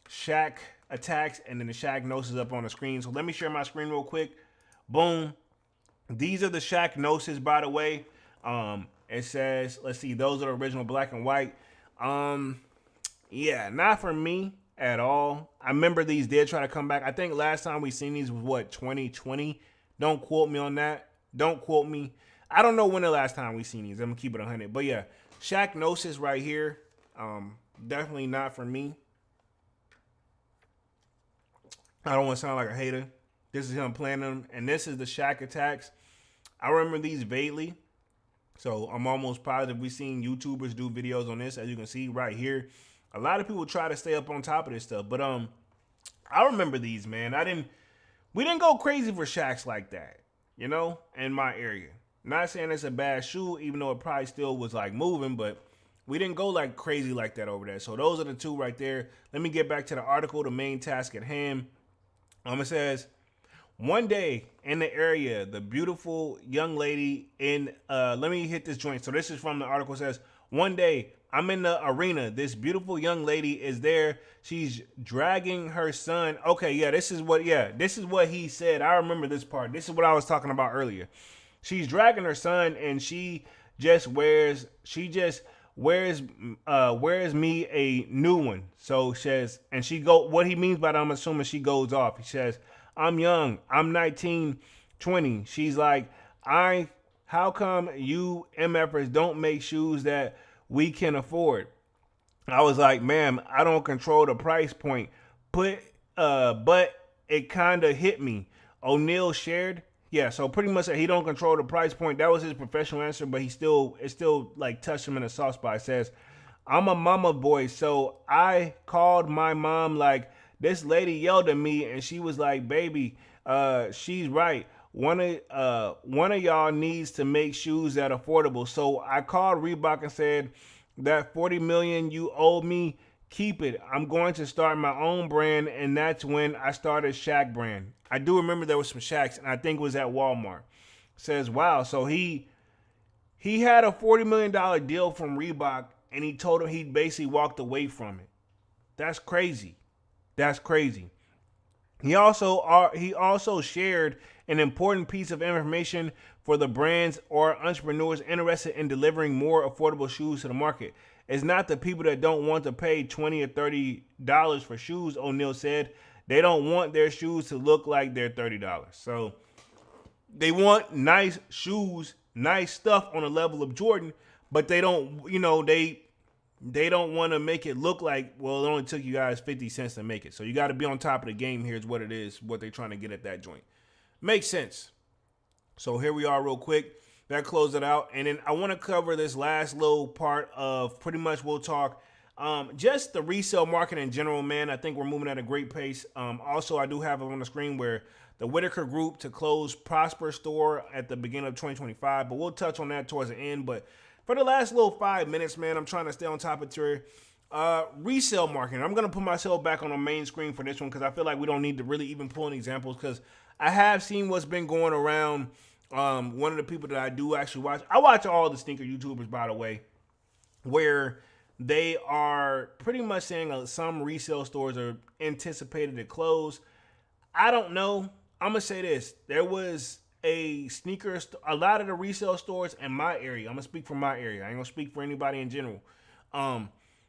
Speaker 2: Shaq Attacks and then the Shaqnosis up on the screen. So let me share my screen real quick. Boom. These are the Shaqnosis, by the way. It says, let's see, those are the original black and white. Yeah, not for me at all. I remember these did try to come back. I think last time we seen these was what, 2020? Don't quote me on that. Don't quote me. I don't know when the last time we seen these. I'm gonna keep it 100. But yeah, Shaqnosis right here. Definitely not for me. I don't want to sound like a hater. This is him playing them, and this is the Shaq Attacks. I remember these vaguely, so I'm almost positive we've seen YouTubers do videos on this, as you can see right here. A lot of people try to stay up on top of this stuff, but I remember these, man. We didn't go crazy for Shaqs like that, in my area. Not saying it's a bad shoe, even though it probably still was like moving, but we didn't go like crazy like that over there. So those are the two right there. Let me get back to the article, the main task at hand. It says, one day in the area, the beautiful young lady let me hit this joint. So this is from the article. It says, one day I'm in the arena. This beautiful young lady is there. She's dragging her son. Okay, yeah, this is what he said. I remember this part. This is what I was talking about earlier. She's dragging her son and she just wears me a new one. So says, and what he means by that, I'm assuming she goes off. He says, I'm young. I'm 19, 20. She's like, how come you MFers don't make shoes that we can afford? I was like, ma'am, I don't control the price point. But it kind of hit me. O'Neal shared. Yeah, so pretty much he don't control the price point. That was his professional answer, but it still like touched him in a soft spot. It says, I'm a mama boy, so I called my mom like, this lady yelled at me and she was like, baby, she's right. One of y'all needs to make shoes that are affordable. So I called Reebok and said, that $40 million you owe me, keep it. I'm going to start my own brand, and that's when I started Shaq brand. I do remember there was some Shaqs, and I think it was at Walmart. Says, wow, so he had a $40 million deal from Reebok, and he told him he basically walked away from it. That's crazy. That's crazy. He also shared an important piece of information for the brands or entrepreneurs interested in delivering more affordable shoes to the market. It's not the people that don't want to pay $20 or $30 for shoes, O'Neal said. They don't want their shoes to look like they're $30. So they want nice shoes, nice stuff on a level of Jordan, but they don't, they don't want to make it look like, well, it only took you guys 50 cents to make it. So you got to be on top of the game. Here's what it is, what they're trying to get at that joint. Makes sense. So here we are real quick. That closed it out. And then I want to cover this last little part of pretty much we'll talk just the resale market in general, man. I think we're moving at a great pace. Also, I do have it on the screen where the Whitaker Group to close Prosper store at the beginning of 2025. But we'll touch on that towards the end. But for the last little 5 minutes, man, I'm trying to stay on top of it. Resale market. I'm going to put myself back on the main screen for this one because I feel like we don't need to really even pull any examples because I have seen what's been going around. One of the people that I do actually watch, I watch all the sneaker YouTubers, by the way, where they are pretty much saying some resale stores are anticipated to close. I don't know. I'm going to say this. There was a lot of the resale stores in my area. I'm gonna speak for my area. I ain't gonna speak for anybody in general.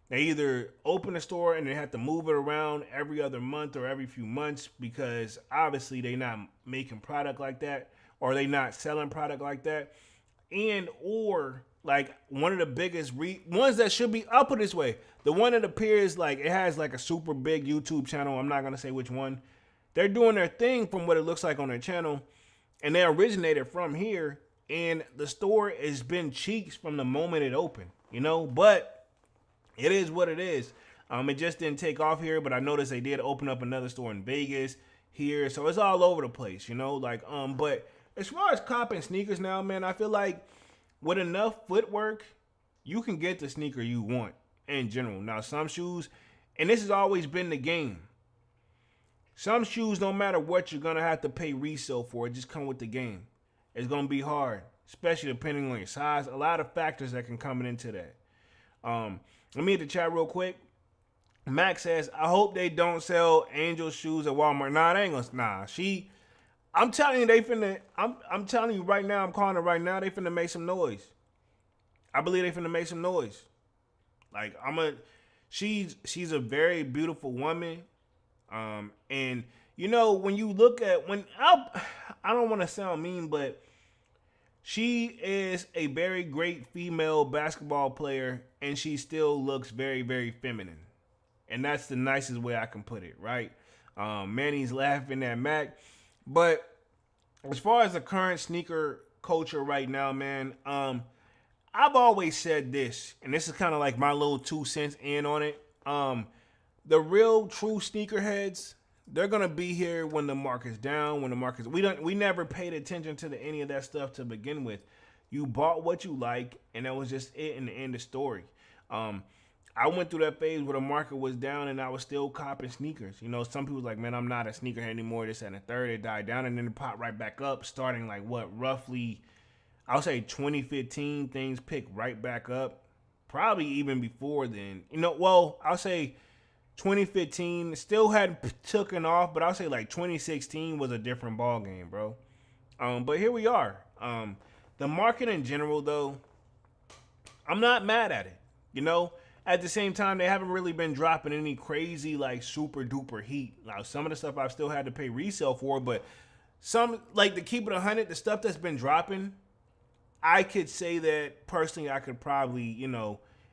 Speaker 2: They either open a store and they have to move it around every other month or every few months because obviously they not making product like that or they not selling product like that, and or like one of the biggest ones that should be up this way. The one that appears like it has like a super big YouTube channel. I'm not gonna say which one. They're doing their thing from what it looks like on their channel. And they originated from here, and the store has been cheeks from the moment it opened, but it is what it is. It just didn't take off here, but I noticed they did open up another store in Vegas here, so it's all over the place, but as far as copping sneakers now, man, I feel like with enough footwork, you can get the sneaker you want in general. Now, some shoes, and this has always been the game. Some shoes, no matter what, you're going to have to pay resale for. It just come with the game. It's going to be hard, especially depending on your size. A lot of factors that can come into that. Let me hit the chat real quick. Max says, I hope they don't sell Angel shoes at Walmart. Nah, they ain't gonna. Nah, I'm telling you, they finna. I'm telling you right now. I'm calling it right now. They finna make some noise. I believe they finna make some noise. Like she's a very beautiful woman. And when you look at I don't want to sound mean, but she is a very great female basketball player, and she still looks very, very feminine. And that's the nicest way I can put it, right? Manny's laughing at Mac. But as far as the current sneaker culture right now, man, I've always said this, and this is kind of like my little 2 cents in on it. The real true sneakerheads, they're gonna be here when the market's down, we never paid attention to any of that stuff to begin with. You bought what you like, and that was just it in the end of the story. I went through that phase where the market was down and I was still copping sneakers. Some people was like, man, I'm not a sneakerhead anymore, this and the third. It died down and then it popped right back up, starting like roughly, I'll say 2015, things picked right back up. Probably even before then. I'll say 2015 still hadn't taken off, but I'll say like 2016 was a different ball game, bro. But here we are. The market in general, though, I'm not mad at it. At the same time, they haven't really been dropping any crazy like super duper heat. Now, some of the stuff I've still had to pay resale for, but some, like, to keep it 100, the stuff that's been dropping, I could say that personally I could probably,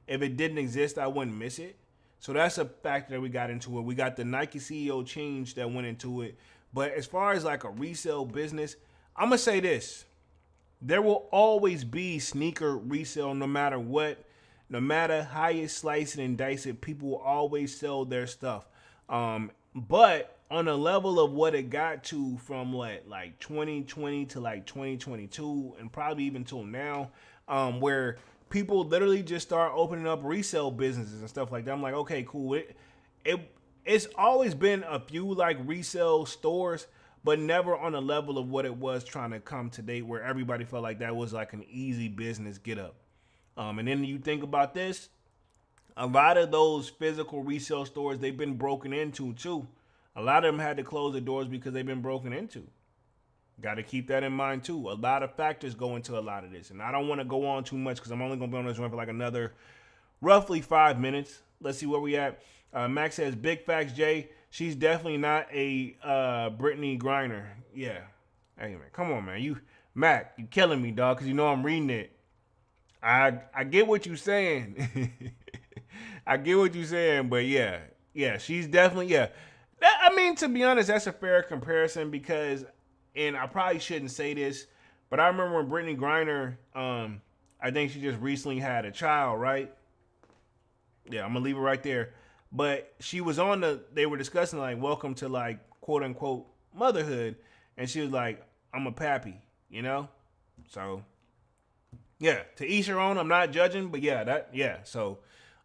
Speaker 2: if it didn't exist, I wouldn't miss it. So that's a factor that we got into it. We got the Nike CEO change that went into it. But as far as like a resale business, I'm going to say this. There will always be sneaker resale no matter what. No matter how you slice it and dice it, people will always sell their stuff. But on a level of what it got to from like 2020 to like 2022 and probably even till now, where people literally just start opening up resale businesses and stuff like that. I'm like, okay, cool. It's always been a few like resale stores, but never on a level of what it was trying to come to date, where everybody felt like that was like an easy business get up. And then you think about this, a lot of those physical resale stores, they've been broken into too. A lot of them had to close the doors because they've been broken into. Got to keep that in mind too. A lot of factors go into a lot of this, and I don't want to go on too much because I'm only going to be on this one for like another roughly 5 minutes. Let's see where we at. Max says, big facts, Jay. She's definitely not a Brittany Griner. Yeah. Hey, man, come on, man. Mac, you killing me, dog, because you know I'm reading it. I get what you're saying. I get what you're saying, but yeah, she's definitely, yeah. I mean, to be honest, that's a fair comparison because, and I probably shouldn't say this, but I remember when Brittany Griner, I think she just recently had a child, right? Yeah, I'm gonna leave it right there. But she was they were discussing like welcome to like quote unquote motherhood, and she was like, I'm a pappy, you know? So yeah, to each her own. I'm not judging, but yeah. So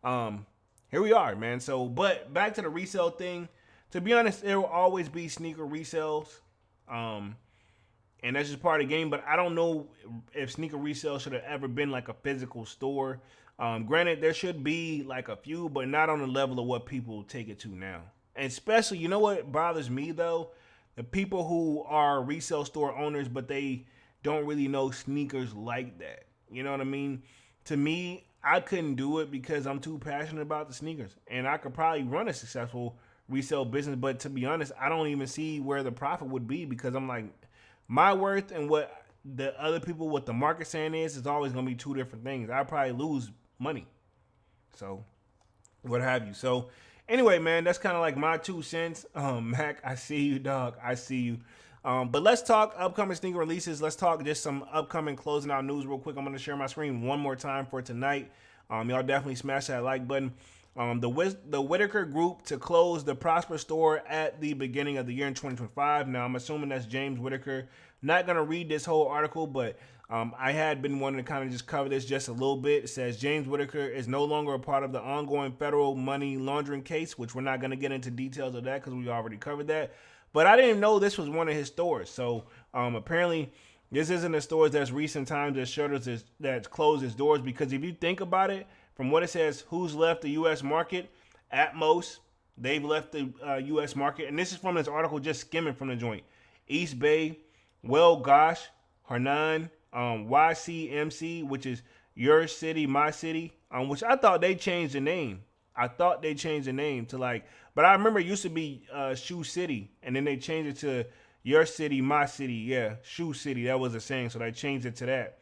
Speaker 2: here we are, man. So but back to the resale thing. To be honest, there will always be sneaker resales. And that's just part of the game, but I don't know if sneaker resale should have ever been like a physical store. Granted, there should be like a few, but not on the level of what people take it to now. And especially, you know what bothers me though? The people who are resale store owners, but they don't really know sneakers like that. You know what I mean? To me, I couldn't do it because I'm too passionate about the sneakers. And I could probably run a successful resale business, but to be honest, I don't even see where the profit would be because I'm like, my worth and what the other people, what the market saying is always going to be two different things. I probably lose money. So, what have you. So, anyway, man, that's kind of like my 2 cents. Mac, I see you, dog. I see you. But let's talk upcoming sneaker releases. Let's talk just some upcoming closing out news real quick. I'm going to share my screen one more time for tonight. Y'all definitely smash that like button. The Whitaker Group to close the Prosper store at the beginning of the year in 2025. Now, I'm assuming that's James Whitaker. Not going to read this whole article, but I had been wanting to kind of just cover this just a little bit. It says James Whitaker is no longer a part of the ongoing federal money laundering case, which we're not going to get into details of that because we already covered that. But I didn't know this was one of his stores. So apparently this isn't a store that's recent times that shutters that's closed its doors, because if you think about it, from what it says, who's left the U.S. market? At most, they've left the U.S. market. And this is from this article, just skimming from the joint. East Bay, Well Gosh, Hernan, YCMC, which is Your City, My City, which I thought they changed the name. To like, but I remember it used to be Shoe City, and then they changed it to Your City, My City. Yeah, Shoe City, that was a saying, so they changed it to that.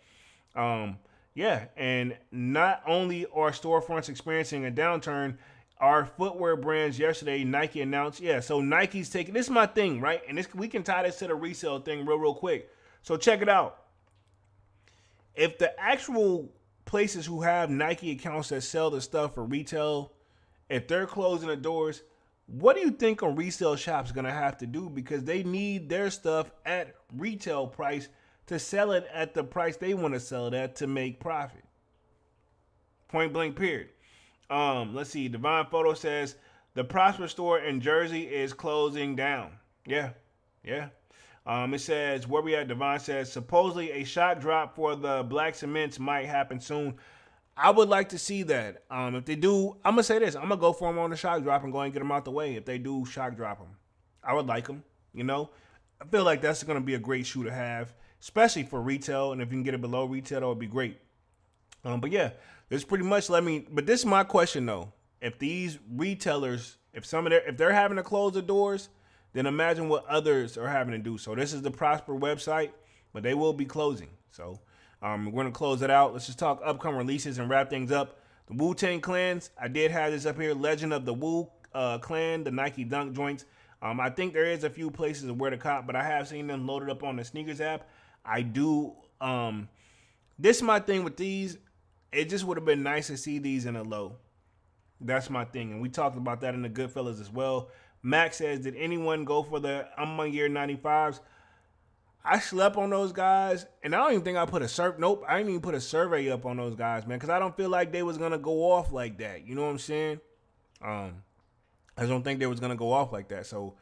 Speaker 2: Yeah, and not only are storefronts experiencing a downturn, our footwear brands yesterday, Nike announced, so Nike's taking, this is my thing, right? And we can tie this to the resale thing real quick. So check it out. If the actual places who have Nike accounts that sell the stuff for retail, if they're closing the doors, what do you think a resale shop's going to have to do? Because they need their stuff at retail price to sell it at the price they want to sell it at to make profit. Point blank, period. Let's see. Divine Photo says the Prosper store in Jersey is closing down. Yeah. It says, where we at, Divine says, supposedly a shock drop for the black cements might happen soon. I would like to see that. If they do, I'm going to say this. I'm going to go for them on the shock drop and go and get them out the way. If they do shock drop them, I would like them, you know. I feel like that's going to be a great shoe to have, especially for retail. And if you can get it below retail, that would be great. But yeah, this pretty much but this is my question though. If these retailers, if they're having to close the doors, then imagine what others are having to do. So this is the Prosper website, but they will be closing. So we're going to close it out. Let's just talk upcoming releases and wrap things up. The Wu-Tang Clans, I did have this up here. Legend of the Wu Clan, the Nike Dunk joints. I think there is a few places where to cop, but I have seen them loaded up on the sneakers app. I do. This is my thing with these. It just would have been nice to see these in a low. That's my thing. And we talked about that in the Goodfellas as well. Max says, did anyone go for the Year 95s? I slept on those guys, and I don't even think I put I didn't even put a survey up on those guys, man, because I don't feel like they was going to go off like that. You know what I'm saying? I just don't think they was going to go off like that. So,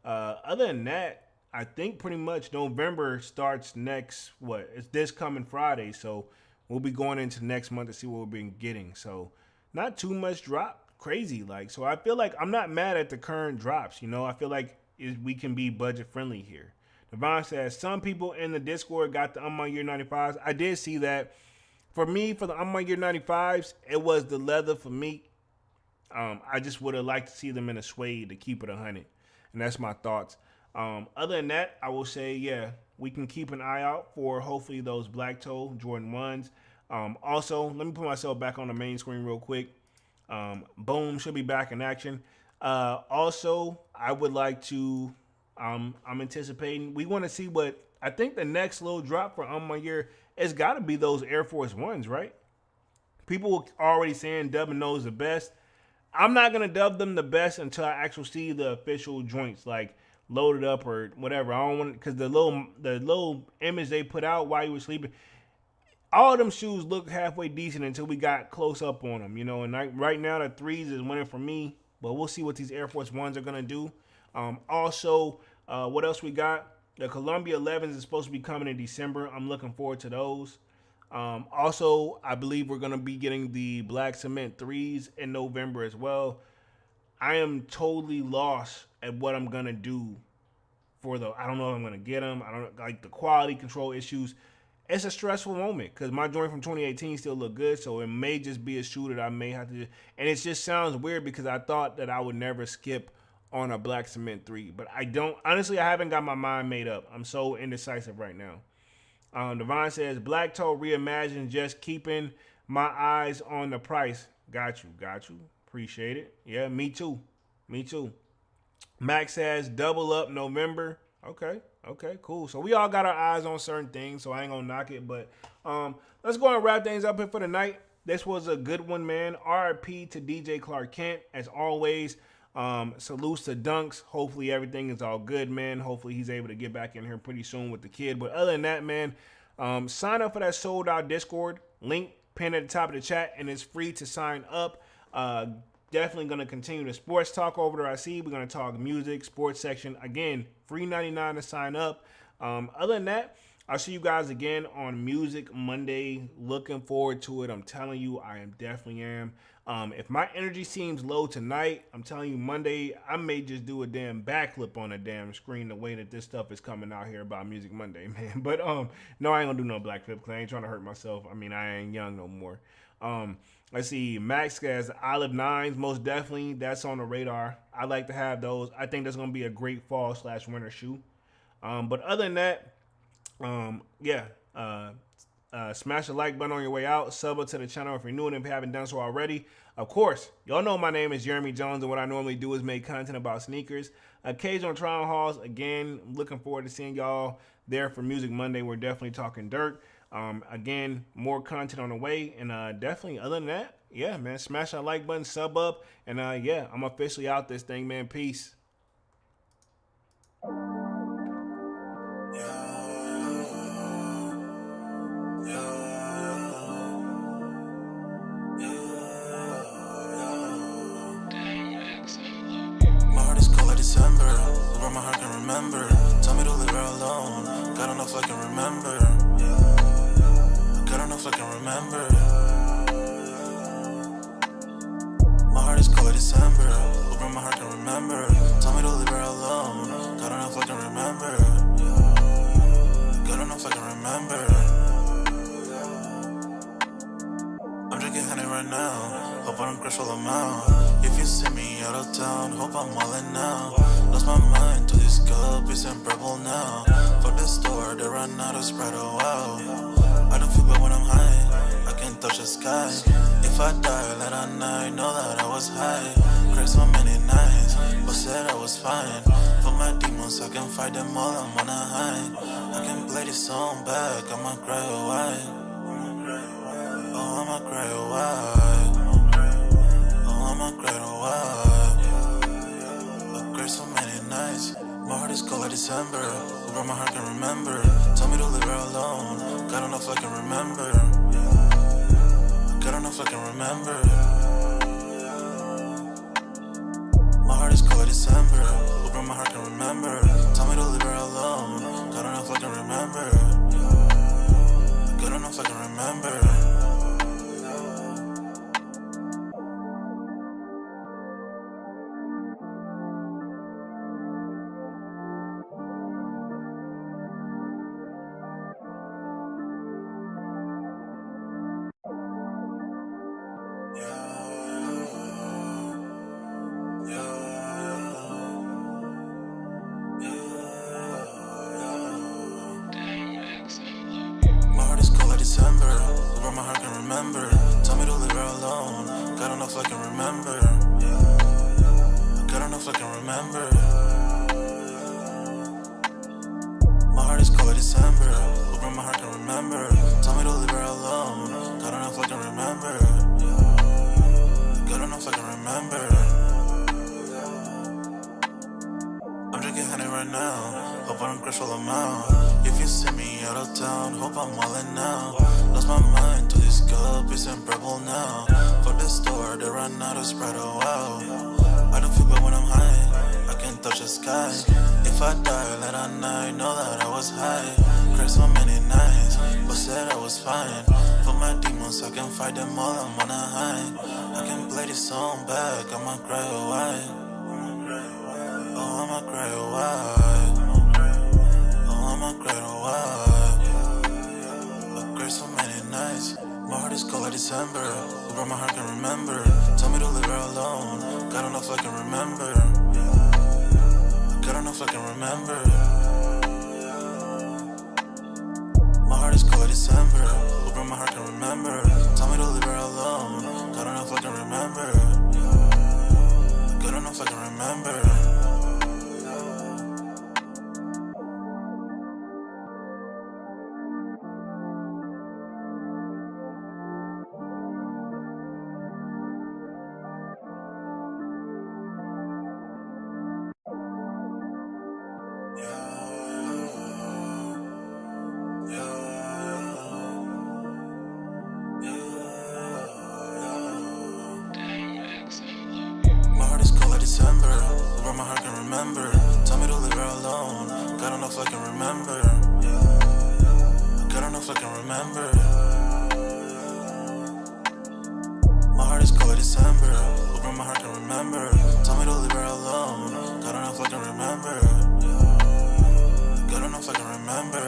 Speaker 2: other than that, I think pretty much November starts it's this coming Friday. So, we'll be going into next month to see what we've been getting. So, not too much drop. crazy. Like, so I feel like I'm not mad at the current drops. I feel like we can be budget friendly here. Devon says some people in the Discord got the Unmon Year 95s. I did see that. For me, for the Unmon Year 95s, it was the leather for me. I just would have liked to see them in a suede to keep it 100. And that's my thoughts. Other than that, I will say, yeah, we can keep an eye out for hopefully those black toe Jordan 1s. Also, let me put myself back on the main screen real quick. Boom, should be back in action. Also, I would like to, I'm anticipating, we want to see what, I think the next little drop for Unmon Year, it's got to be those Air Force Ones, right? People are already saying Dub knows the best. I'm not going to dub them the best until I actually see the official joints, like loaded up or whatever. I don't want, because the little image they put out while you were sleeping, all of them shoes look halfway decent until we got close up on them, and right now the 3s is winning for me, but we'll see what these Air Force Ones are going to do. Also, what else we got? The Columbia 11s is supposed to be coming in December. I'm looking forward to those. Also, I believe we're going to be getting the Black Cement 3s in November as well. I am totally lost at what I'm going to do I don't know if I'm going to get them. I don't like the quality control issues. It's a stressful moment because my joint from 2018 still look good, so it may just be a shoe that I may have to, and it just sounds weird because I thought that I would never skip on a Black Cement 3, but I don't. Honestly, I haven't got my mind made up. I'm so indecisive right now. Devon says, Black Toe Reimagined, just keeping my eyes on the price. Got you. Appreciate it. Yeah, me too. Max says, double up November. Okay, cool. So we all got our eyes on certain things, so I ain't gonna knock it. But let's go and wrap things up here for the night. This was a good one, man. RIP to DJ Clark Kent, as always. Salutes to Dunks. Hopefully everything is all good, man. Hopefully he's able to get back in here pretty soon with the kid. But other than that, man, sign up for that sold out Discord. Link pinned at the top of the chat, and it's free to sign up. Definitely going to continue the sports talk over there. I see we're going to talk music, sports section. Again, free 99 to sign up. Other than that, I'll see you guys again on Music Monday. Looking forward to it. I'm telling you, I definitely am. If my energy seems low tonight, I'm telling you, Monday, I may just do a damn backflip on a damn screen the way that this stuff is coming out here about Music Monday, man. But no, I ain't gonna do no backflip because I ain't trying to hurt myself. I mean, I ain't young no more. Let's see, Max has Olive 9s, most definitely. That's on the radar. I like to have those. I think that's gonna be a great fall/winter shoe. But other than that, smash the like button on your way out. Sub up to the channel if you're new and if you haven't done so already. Of course, y'all know my name is Jeremy Jones, and what I normally do is make content about sneakers. Occasional trial hauls. Again, looking forward to seeing y'all there for Music Monday. We're definitely talking dirt. Again, more content on the way, and definitely other than that, yeah, man, smash that like button, sub up, and yeah, I'm officially out this thing, man. Peace.
Speaker 1: My heart can remember. Tell me to leave her alone. God don't know if I can remember. God don't know if I can remember. My heart is cold like December. Over my heart can remember. Tell me to leave her alone. God don't know if I can remember. God don't know if I can remember. I'm drinking honey right now. Hope I don't crash all amount. If you see me out of town, hope I'm wildin' now. Lost my mind to this cup, it's unbearable now. Fuck the store, they run out of Sprite, oh wow. I don't feel bad when I'm high, I can't touch the sky. If I die late at night, know that I was high. Cried so many nights, but said I was fine. For my demons, I can fight them all, I'm on a high. I can play this song back, I'ma cry a while. Oh, I'ma cry a while. Oh, I'ma cry a while. So many nights, my heart is cold like December. Over my heart can remember. Tell me to leave her alone. God don't know if I can remember. God don't know if I can remember. My heart is cold like December. Over my heart can remember. Tell me to leave her alone. God don't know if I can remember. God don't know if I can remember. remember. Tell me to leave her alone. God enough I can remember. God enough I can remember. My heart is cold like December. Open my heart can remember. Tell me to leave her alone. God enough I can remember. God enough I can remember. I'm drinking honey right now. Hope I don't crash while I'm out. If you see me out of town, hope I'm wildin' now. Lost my mind to this cup, it's unbearable now. For the store, they run out of Sprite, oh wow. I don't feel bad when I'm high, I can't touch the sky. If I die late at night, know that I was high. Cried so many nights, but said I was fine. For my demons, I can fight them all, I'm on a high. I can play this song back, I'ma cry a while. Oh, I'ma cry a while. Oh, I'ma cry a while. I cried so many nights. My heart is cold like December. Over my heart can remember. Tell me to leave her alone. God enough I can remember. God enough I can remember. My heart is cold like December. Over my heart can remember. Tell me to leave her alone. God enough I can remember. God enough I can remember. My heart is cold like December. Over my heart can remember. Tell me to leave her alone. God enough I can remember. God enough I can remember. My heart is cold like December. Over my heart can remember. Tell me to leave her alone. God enough I can remember. God enough I can remember.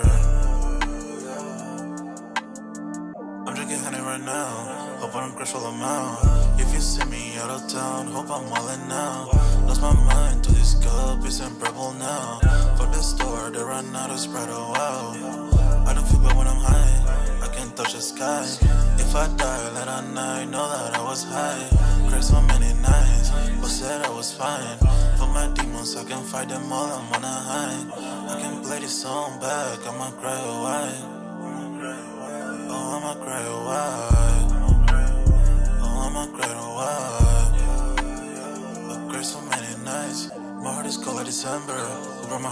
Speaker 1: I'm drinking honey right now. Hope I don't crash while I'm out. If you see me out of town, hope I'm wildin' now. Lost my mind to this cup, it's unbearable now. For the store, they run out of Sprite, oh wow. I don't feel bad when I'm high, I can't touch the sky. If I die late at night, know that I was high. Cried so many nights, but said I was fine. For my demons, I can fight them all, I'm on a high. I can play this song back, I'ma cry a while. Oh, I'ma cry a while. Oh, I'ma cry a while. I cried so many nights. My heart is cold like December. Over my